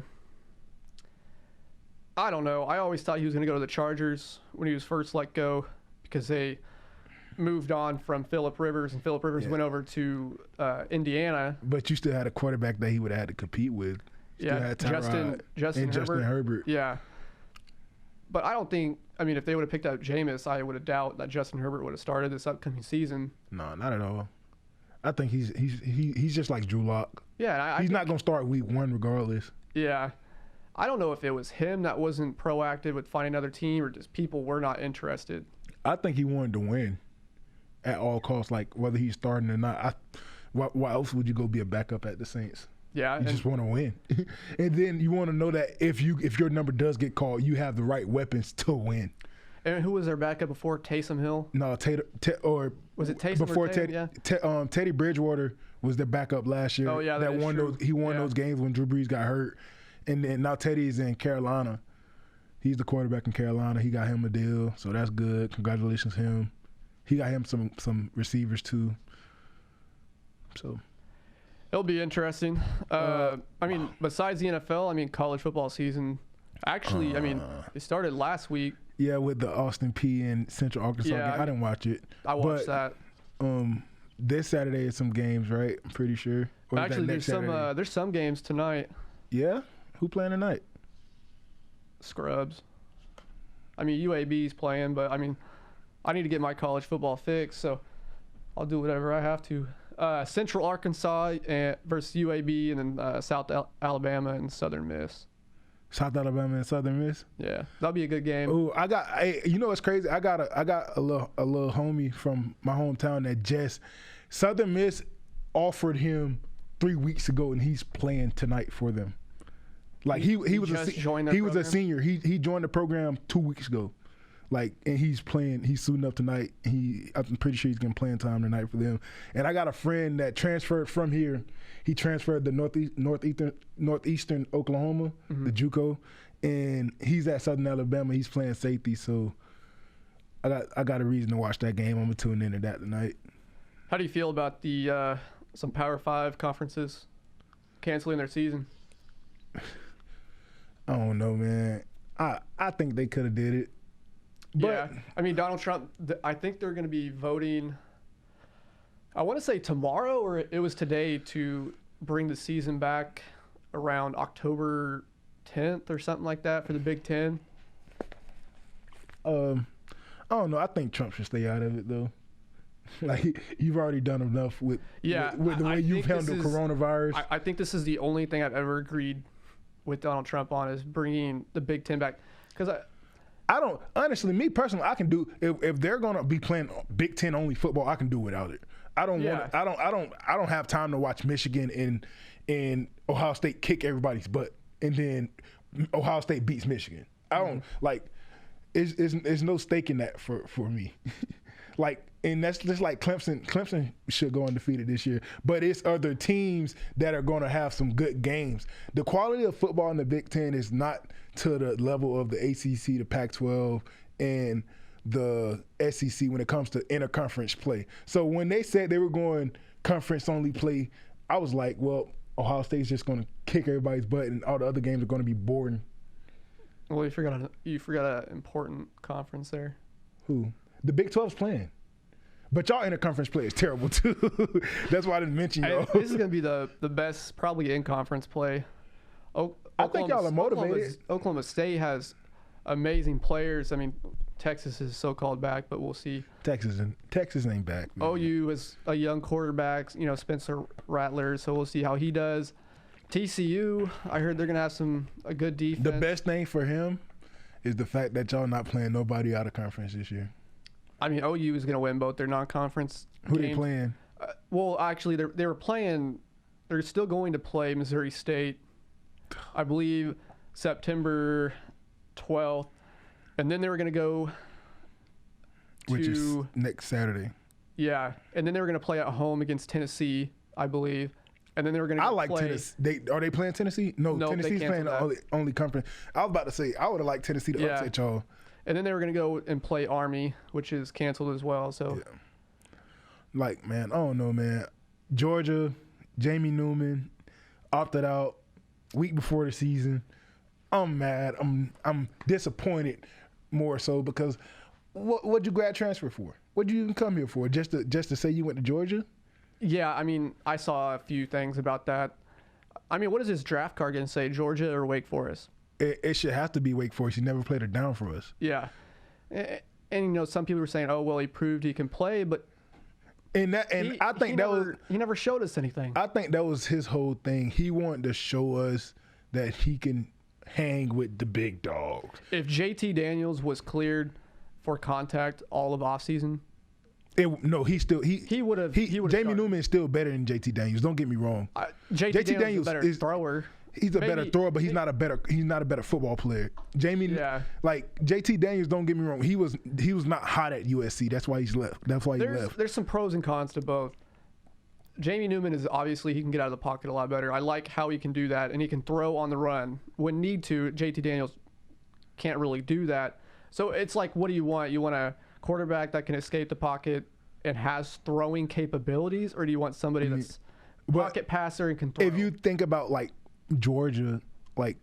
don't know. I always thought he was going to go to the Chargers when he was first let go because they moved on from Phillip Rivers, and Phillip Rivers went over to Indiana. But you still had a quarterback that he would have had to compete with. Justin Herbert. Yeah. But I don't think, if they would have picked up Jameis, I would have doubt that Justin Herbert would have started this upcoming season. No, not at all. I think he's just like Drew Lock. Yeah, he's not going to start week 1 regardless. Yeah. I don't know if it was him that wasn't proactive with finding another team or just people were not interested. I think he wanted to win at all costs, like whether he's starting or not. Why else would you go be a backup at the Saints? Yeah. You just want to win. And then you want to know that if your number does get called, you have the right weapons to win. And who was their backup before Taysom Hill? No, was it Taysom before Teddy? Teddy Bridgewater was their backup last year. Oh yeah, he won those games when Drew Brees got hurt, and then now Teddy's in Carolina. He's the quarterback in Carolina. He got him a deal, so that's good. Congratulations to him. He got him some receivers too. So it'll be interesting. Besides the NFL, college football season. Actually, it started last week. Yeah, with the Austin P and Central Arkansas game. I didn't watch it. I watched that. This Saturday is some games, right? I'm pretty sure. Or actually, there's some games tonight. Yeah? Who playing tonight? Scrubs. UAB's playing, but I need to get my college football fixed, so I'll do whatever I have to. Central Arkansas versus UAB, and then South Alabama and Southern Miss. South Alabama and Southern Miss. Yeah, that'll be a good game. Oh, you know what's crazy? I got a little homie from my hometown that just Southern Miss offered him 3 weeks ago, and he's playing tonight for them. Like he was a senior. He joined the program 2 weeks ago. Like, and he's playing. He's suiting up tonight. I'm pretty sure he's getting playing time tonight for them. And I got a friend that transferred from here. He transferred to northeastern Oklahoma, the JUCO, and he's at Southern Alabama. He's playing safety, so I got a reason to watch that game. I'm gonna tune into that tonight. How do you feel about the some Power 5 conferences canceling their season? I don't know, man. I think they could have did it. But, yeah, I mean, Donald Trump, I think they're going to be voting, I want to say tomorrow, or it was today, to bring the season back around October 10th or something like that for the Big Ten. I don't know. I think Trump should stay out of it, though. Like, you've already done enough with the way you've handled coronavirus. I think this is the only thing I've ever agreed with Donald Trump on, is bringing the Big Ten back. Because I don't, honestly, me personally, I can do, if they're gonna be playing Big Ten only football, I can do without it. I don't have time to watch Michigan and Ohio State kick everybody's butt, and then Ohio State beats Michigan. I don't like. There's no stake in that for me. Like, and that's just like Clemson. Clemson should go undefeated this year, but it's other teams that are going to have some good games. The quality of football in the Big Ten is not to the level of the ACC, the Pac-12, and the SEC when it comes to interconference play. So when they said they were going conference-only play, I was like, well, Ohio State's just going to kick everybody's butt, and all the other games are going to be boring. Well, you forgot an important conference there. Who? The Big 12's playing. But y'all interconference play is terrible, too. That's why I didn't mention y'all. This is going to be the best, probably, in-conference play. I think y'all are motivated. Oklahoma State has amazing players. I mean, Texas is so-called back, but we'll see. Texas ain't back, man. OU is a young quarterback, Spencer Rattler, so we'll see how he does. TCU, I heard they're going to have a good defense. The best thing for him is the fact that y'all not playing nobody out of conference this year. I mean, OU is going to win both their non-conference Who games. they playing? Well, actually, they're still going to play Missouri State, I believe, September 12th. And then they were going to go which is next Saturday. Yeah. And then they were going to play at home against Tennessee, I believe. And then they were going to play. Tennessee. Are they playing Tennessee? No, Tennessee's playing the only conference. I was about to say, I would have liked Tennessee to upset y'all. And then they were going to go and play Army, which is canceled as well. So, yeah. Like, man, I don't know, man. Georgia, Jamie Newman opted out week before the season. I'm mad. I'm disappointed more so because what'd you grad transfer for? What'd you even come here for? Just to say you went to Georgia? Yeah, I mean, I saw a few things about that. I mean, what is his draft card going to say, Georgia or Wake Forest? It should have to be Wake Forest. He never played it down for us. Yeah. And some people were saying, oh, well, he proved he can play, but he never showed us anything. I think that was his whole thing. He wanted to show us that he can hang with the big dogs. If JT Daniels was cleared for contact all of offseason, he would have. Jamie Newman is still better than JT Daniels. Don't get me wrong. JT Daniels is a better thrower. He's a better thrower, but he's not a better football player. JT Daniels, don't get me wrong, he was not hot at USC. That's why he's left. That's why he left. There's some pros and cons to both. Jamie Newman is obviously, he can get out of the pocket a lot better. I like how he can do that, and he can throw on the run when need to. JT Daniels can't really do that. So it's like, what do you want? You want a quarterback that can escape the pocket and has throwing capabilities, or do you want somebody that's pocket passer and can throw? If you think about like Georgia, like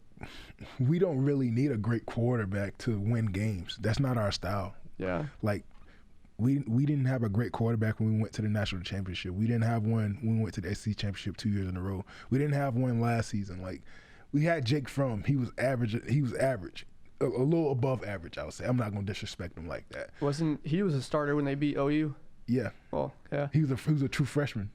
we don't really need a great quarterback to win games. That's not our style. Yeah. Like we didn't have a great quarterback when we went to the national championship. We didn't have one when we went to the SEC championship 2 years in a row. We didn't have one last season. Like we had Jake Fromm. He was average. a little above average, I would say. I'm not going to disrespect him like that. He was a starter when they beat OU? Yeah. Well, yeah. He was a true freshman.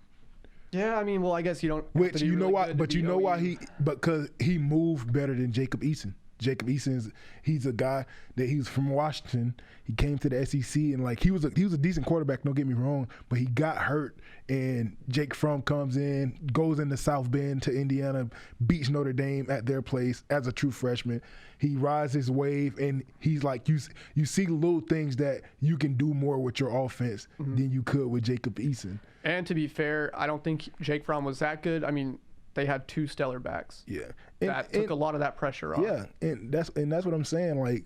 Yeah, I mean, well, I guess you don't. Which you know really why? But you know OU. why because he moved better than Jacob Eason. Jacob Eason he's a guy that he's from Washington. He came to the SEC and like he was a decent quarterback. Don't get me wrong, but he got hurt and Jake Fromm comes in, goes into South Bend to Indiana, beats Notre Dame at their place as a true freshman. He rides his wave and he's like you see little things that you can do more with your offense than you could with Jacob Eason. And to be fair, I don't think Jake Fromm was that good. I mean, they had two stellar backs. Yeah, That took a lot of that pressure off. Yeah, and that's what I'm saying. Like,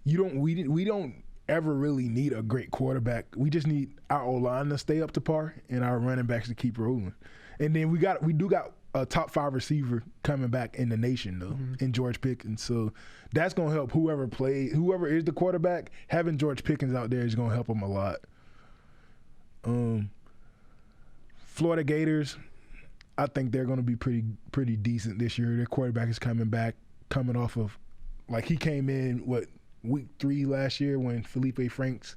we don't ever really need a great quarterback. We just need our O-line to stay up to par and our running backs to keep rolling. And then we do got a top 5 receiver coming back in the nation though, in George Pickens. So that's gonna help whoever is the quarterback. Having George Pickens out there is gonna help them a lot. Florida Gators, I think they're going to be pretty decent this year. Their quarterback is coming off of, like he came in week 3 last year when Felipe Franks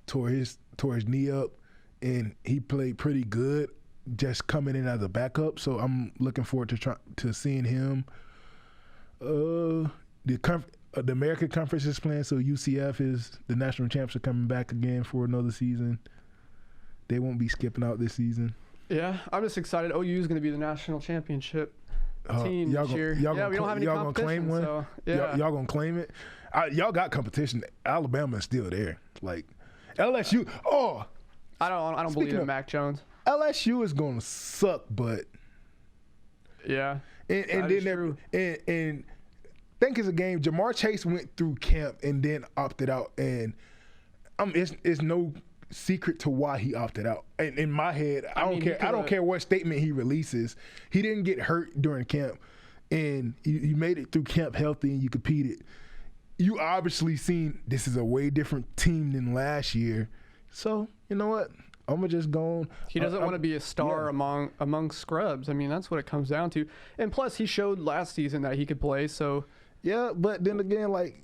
tore his knee up, and he played pretty good just coming in as a backup. So I'm looking forward to seeing him. The American Conference is playing, so UCF is the national champs are coming back again for another season. They won't be skipping out this season. Yeah, I'm just excited. OU is going to be the national championship team this year. We don't have any competition. Claim one? So, yeah. Y'all going to claim it? Y'all got competition. Alabama is still there. Like, LSU. Oh. I don't believe in Mac Jones. LSU is going to suck, but. Yeah. And think it's a game. Jamar Chase went through camp and then opted out. And it's no secret to why he opted out. And in my head, I don't care what statement he releases. He didn't get hurt during camp, and you made it through camp healthy, and you competed. You obviously seen this is a way different team than last year. So you know what? I'm gonna just go on. He doesn't want to be a star among scrubs. I mean, that's what it comes down to. And plus, he showed last season that he could play. So yeah, but then again, like.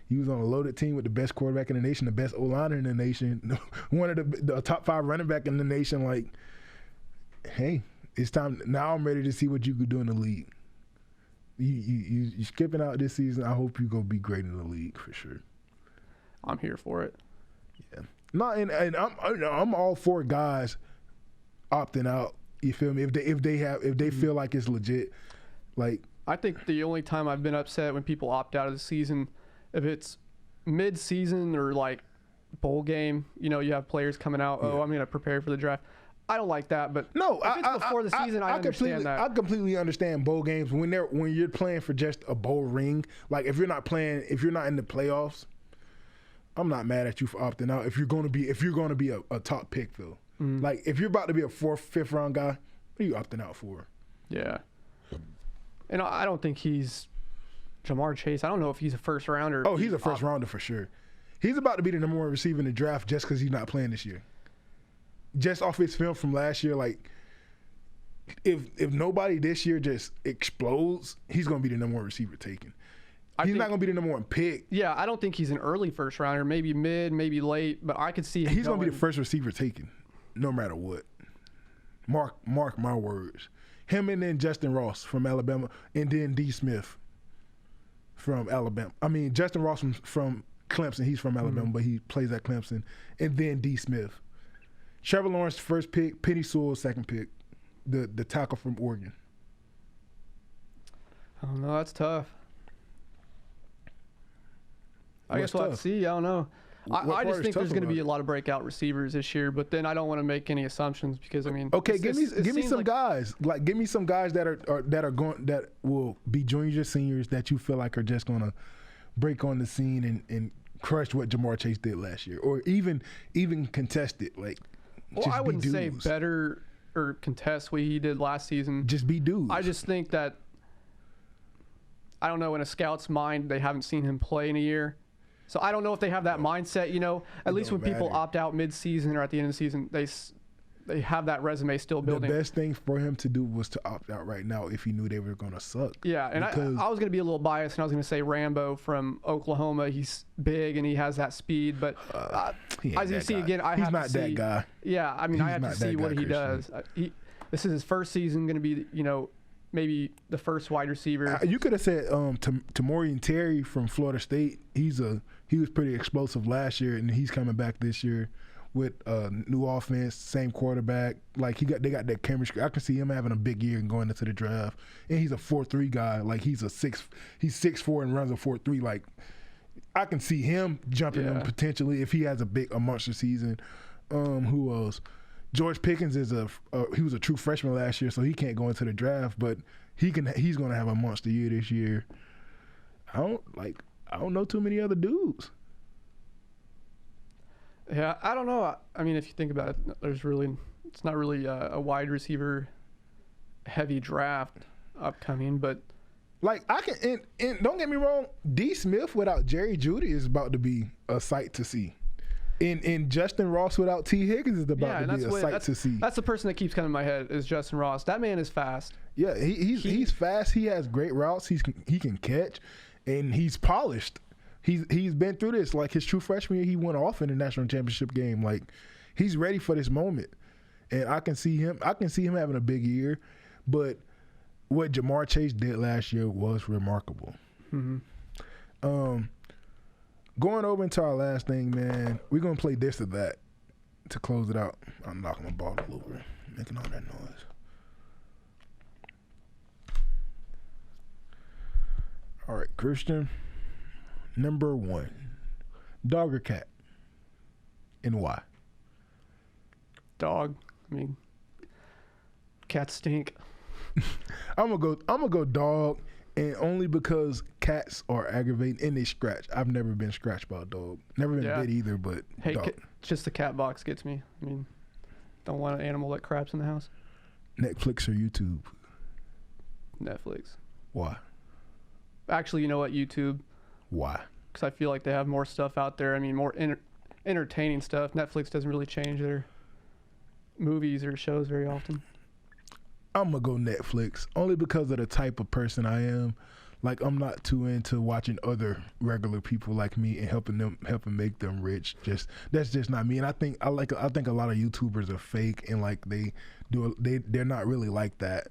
He was on a loaded team with the best quarterback in the nation, the best O-liner in the nation, one of the top 5 running back in the nation. Like, hey, it's time. Now I'm ready to see what you could do in the league. You skipping out this season. I hope you go be great in the league for sure. I'm here for it. Yeah. No, and I'm all for guys opting out. You feel me? If they feel like it's legit, like. I think the only time I've been upset when people opt out of the season, if it's mid-season or like bowl game, you have players coming out, I'm going to prepare for the draft. I don't like that, but no, if it's before the season, I understand that. I completely understand bowl games when you're playing for just a bowl ring. Like if you're not in the playoffs, I'm not mad at you for opting out. If you're going to be a top pick though, like if you're about to be a 4th, 5th round guy, what are you opting out for? Yeah. And I don't think he's Jamar Chase. I don't know if he's a first rounder. Oh, he's a first rounder for sure. He's about to be the number 1 receiver in the draft just because he's not playing this year. Just off his film from last year, like if nobody this year just explodes, he's going to be the number 1 receiver taken. He's not going to be the number 1 pick. Yeah, I don't think he's an early first rounder. Maybe mid, maybe late, but I could see him he's going to be the first receiver taken, no matter what. Mark my words. Him and then Justin Ross from Alabama, and then D. Smith from Alabama. I mean, Justin Ross from Clemson. He's from Alabama, but he plays at Clemson. And then D. Smith. Trevor Lawrence, first pick. Penny Sewell, second pick. The tackle from Oregon. Oh, no, that's tough. I guess we'll have to see. I don't know. I just think there's going to be a lot of breakout receivers this year, but then I don't want to make any assumptions because I mean. Okay, give me some guys. Like, give me some guys that will be juniors, seniors that you feel like are just going to break on the scene and crush what Jamar Chase did last year, or even contest it. Like, well, I wouldn't say better or contest what he did last season. Just be dudes. I just think that I don't know in a scout's mind they haven't seen him play in a year. So I don't know if they have that mindset, At least when people opt out mid-season or at the end of the season, they have that resume still building. The best thing for him to do was to opt out right now if he knew they were going to suck. Yeah, and I was going to be a little biased, and I was going to say Rambo from Oklahoma. He's big and he has that speed, but as you see again, he's not that guy. Yeah, I mean, I have to see what he does. This is his first season, going to be, maybe the first wide receiver. You could have said Tamorian Terry from Florida State. He was pretty explosive last year, and he's coming back this year with new offense, same quarterback. Like they got that chemistry. I can see him having a big year and going into the draft. And he's a 4.3 guy. Like he's 6'4" and runs a 4.3. Like I can see him jumping him potentially if he has a monster season. Who else? George Pickens he was a true freshman last year, so he can't go into the draft, but he's gonna have a monster year this year. I don't know too many other dudes. Yeah, I don't know. I mean, if you think about it, it's not really a wide receiver heavy draft upcoming, but like I can and don't get me wrong, D. Smith without Jerry Jeudy is about to be a sight to see. And Justin Ross without T. Higgins is about to be a sight to see. That's the person that keeps coming to my head is Justin Ross. That man is fast. Yeah, he's fast. He has great routes. He can catch, and he's polished. He's been through this. Like his true freshman year, he went off in the national championship game. Like he's ready for this moment, and I can see him having a big year. But what Jamar Chase did last year was remarkable. Mm-hmm. Going over into our last thing, man, we're going to play this or that to close it out. I'm knocking my ball all over, making all that noise. All right, Christian. Number 1, dog or cat? And why? Dog. I mean, cats stink. I'm gonna go dog. And only because cats are aggravating and they scratch. I've never been scratched by a dog. Never been bit either, but hey, dog. Just the cat box gets me. I mean, don't want an animal that craps in the house. Netflix or YouTube? Netflix. Why? Actually, you know what? YouTube. Why? Because I feel like they have more stuff out there. I mean, more entertaining stuff. Netflix doesn't really change their movies or shows very often. I'm going to go Netflix only because of the type of person I am. Like, I'm not too into watching other regular people like me and helping make them rich. That's just not me. And I think a lot of YouTubers are fake and like they're not really like that.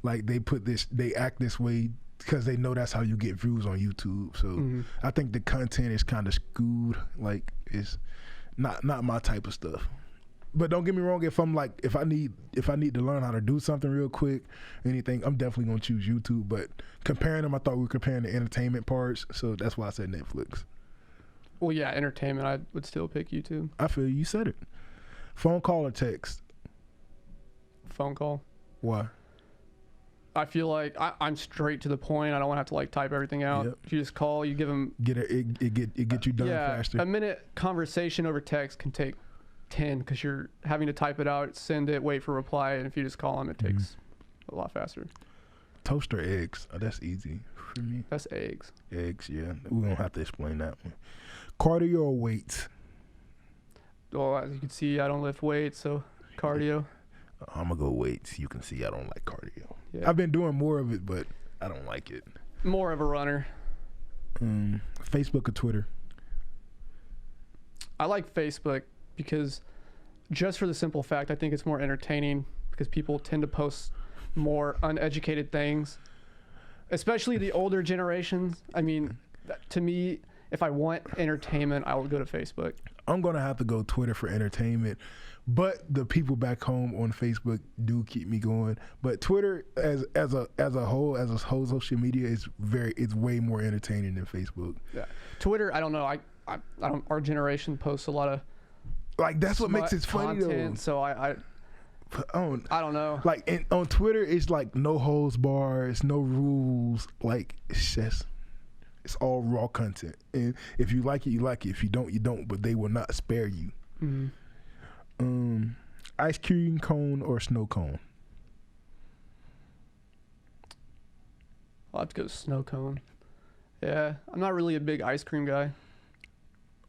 Like they act this way because they know that's how you get views on YouTube. So I think the content is kind of skewed. Like it's not my type of stuff. But don't get me wrong, if I need to learn how to do something real quick, anything, I'm definitely gonna choose YouTube. But comparing them, I thought we were comparing the entertainment parts, so that's why I said Netflix. Well, yeah, entertainment, I would still pick YouTube. I feel you said it. Phone call or text? Phone call. Why? I feel like I'm straight to the point. I don't want to have to like type everything out. Yep. If you just call, you give them. It get you done faster. A minute conversation over text can take 10 because you're having to type it out, send it, wait for a reply, and if you just call them, it takes a lot faster. Toast or eggs? Oh, that's easy for me. That's eggs. Eggs, yeah. We don't have to explain that one. Cardio or weights? Well, as you can see, I don't lift weights, so cardio. I'm gonna go weights. You can see I don't like cardio. Yeah. I've been doing more of it, but I don't like it. More of a runner. Facebook or Twitter? I like Facebook because just for the simple fact, I think it's more entertaining because people tend to post more uneducated things, especially the older generations. I mean, to me, if I want entertainment, I will go to Facebook. I'm going to have to go Twitter for entertainment, but the people back home on Facebook do keep me going. But Twitter as a whole social media is it's way more entertaining than Facebook. Yeah. Twitter, I don't know. I don't, our generation posts a lot of like that's what makes it funny content, though. So I don't know. Like on Twitter, it's like no holds bars, no rules. Like it's all raw content. And if you like it, you like it. If you don't, you don't. But they will not spare you. Ice cream cone or snow cone? I'll have to go snow cone. Yeah, I'm not really a big ice cream guy.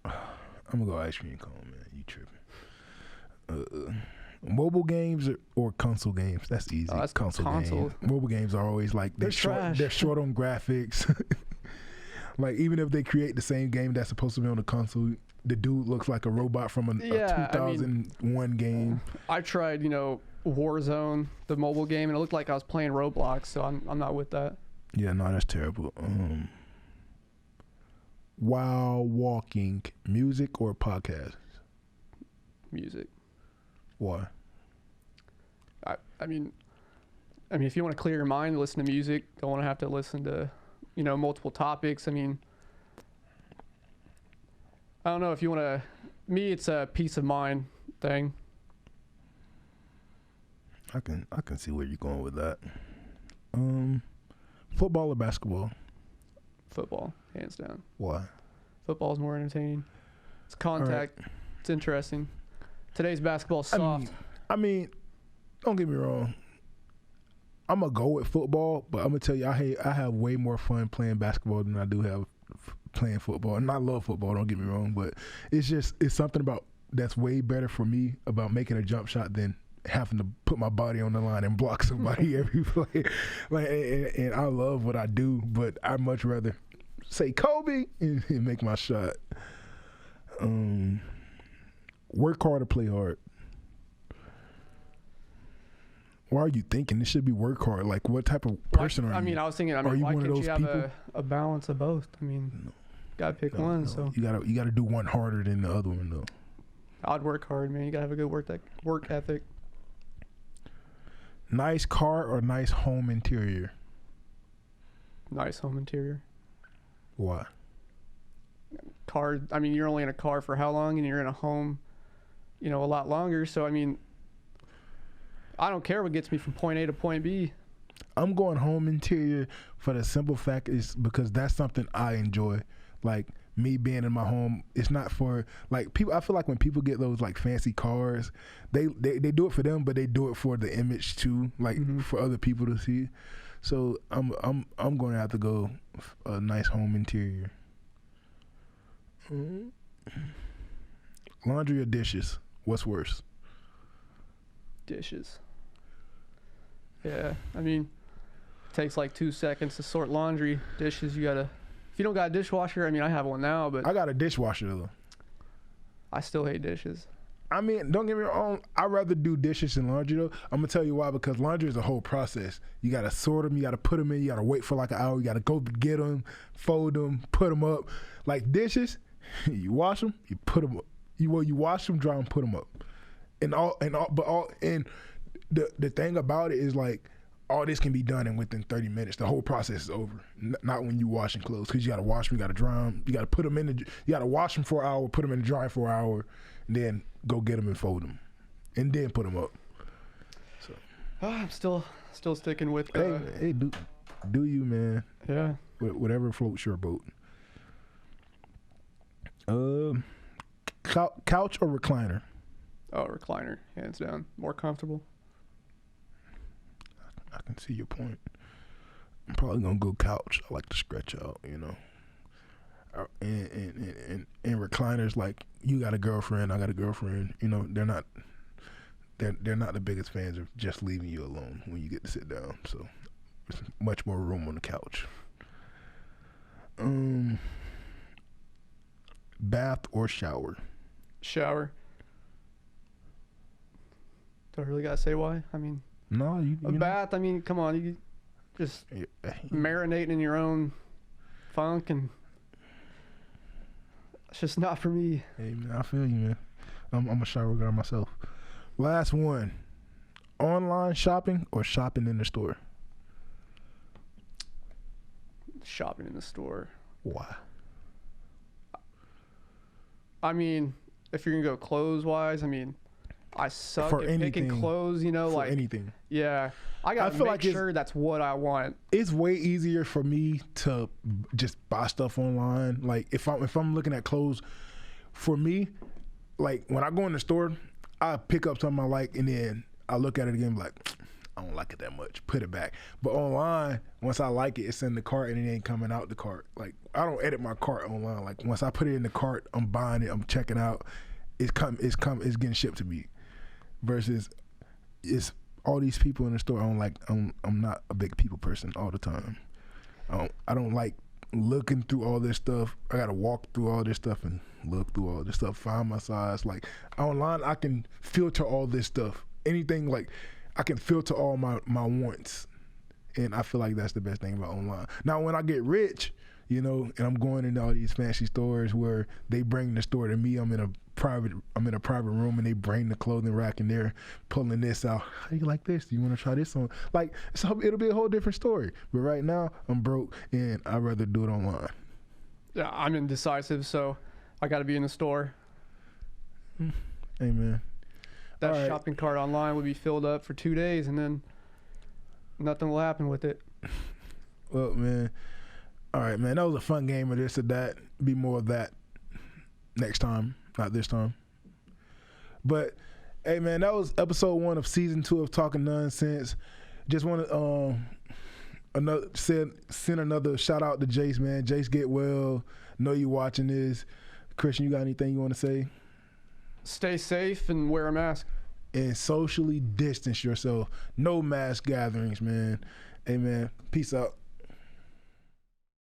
I'm gonna go ice cream cone, man. You tripping? Mobile games or console games? That's easy. Oh, that's console. Games. Mobile games are always like they're short. They're short on graphics. Like even if they create the same game that's supposed to be on the console, the dude looks like a robot from a 2001 game. I tried, Warzone, the mobile game, and it looked like I was playing Roblox. So I'm not with that. Yeah, no, that's terrible. While walking, music or podcast? Music. Why? I mean, if you want to clear your mind, listen to music. Don't want to have to listen to, multiple topics. I mean, I don't know if you want to. Me, it's a peace of mind thing. I can see where you're going with that. Football or basketball? Football, hands down. Why? Football's more entertaining. It's contact. Right. It's interesting. Today's basketball's soft. I mean, don't get me wrong. I'm going to go with football, but I'm going to tell you, I have way more fun playing basketball than I do have playing football. And I love football, don't get me wrong, but it's something about that's way better for me about making a jump shot than having to put my body on the line and block somebody every play. Like, and I love what I do, but I'd much rather say Kobe and make my shot. Work hard or play hard? Why are you thinking it should be work hard? Like, what type of person are you? I was thinking, why can't you have a balance of both? Gotta pick one. No. So you gotta do one harder than the other one, though. I'd work hard, man. You gotta have a good work ethic. Nice car or nice home interior? Nice home interior. Why? Car. You're only in a car for how long, and you're in a home, a lot longer. So I don't care what gets me from point A to point B. I'm going home interior for the simple fact is because that's something I enjoy. Like me being in my home, it's not for like people. I feel like when people get those like fancy cars, they do it for them, but they do it for the image too, like for other people to see. So I'm going to have to go a nice home interior. Laundry or dishes? What's worse? Dishes. Yeah, it takes like 2 seconds to sort laundry. Dishes, if you don't got a dishwasher, I have one now, but I got a dishwasher though. I still hate dishes. Don't get me wrong, I'd rather do dishes than laundry though. I'm gonna tell you why, because laundry is a whole process. You gotta sort them, you gotta put them in, you gotta wait for like an hour, you gotta go get them, fold them, put them up. Like dishes, you wash them, you put them up. You wash them, dry them, put them up. The thing about it is like all this can be done in within 30 minutes. The whole process is over. Not when you washing clothes, because you got to wash them, you got to dry them, you got to put them you got to wash them for an hour, put them in the dryer for an hour, and then go get them and fold them, and then put them up. So I'm still sticking with. Hey, do you, man? Yeah. Whatever floats your boat. Couch or recliner? Oh, recliner, hands down, more comfortable. I can see your point. I'm probably gonna go couch. I like to stretch out, And recliners, like you got a girlfriend, I got a girlfriend. They're not the biggest fans of just leaving you alone when you get to sit down. So there's much more room on the couch. Bath or shower? Shower. Do I really gotta say why? No, you bath. Come on, you just marinating in your own funk, and it's just not for me. Hey man, I feel you, man. I'm a shower guy myself. Last one: online shopping or shopping in the store? Shopping in the store. Why? If you're gonna go clothes wise, I suck for at anything, picking clothes, for anything. Yeah, I gotta make sure that's what I want. It's way easier for me to just buy stuff online. Like if I'm looking at clothes, for me, like when I go in the store, I pick up something I like and then I look at it again, like I don't like it that much, put it back. But online, once I like it, it's in the cart and it ain't coming out the cart. Like I don't edit my cart online. Like once I put it in the cart, I'm buying it, I'm checking out. It's getting shipped to me. versus it's all these people in the store. I'm not a big people person all the time. I don't like looking through all this stuff. I gotta walk through all this stuff and look through all this stuff, find my size. Like online, I can filter all this stuff. Anything, like I can filter all my wants, and I feel like that's the best thing about online. Now, when I get rich, you know, and I'm going into all these fancy stores where they bring the store to me, I'm in a private room and they bring the clothing rack and they're pulling this out. How you like this? Do you want to try this on? Like, so it'll be a whole different story. But right now, I'm broke and I'd rather do it online. Yeah, I'm indecisive, so I got to be in the store. Amen. That shopping cart online would be filled up for 2 days and then nothing will happen with it. Well, man. All right, man. That was a fun game of this or that. Be more of that next time, not this time. But, hey, man, that was episode 1 of season 2 of Talkin Nonsense. Just want to send another shout out to Jace, man. Jace, get well. Know you watching this. Christian, you got anything you want to say? Stay safe and wear a mask. And socially distance yourself. No mass gatherings, man. Hey, man. Peace out.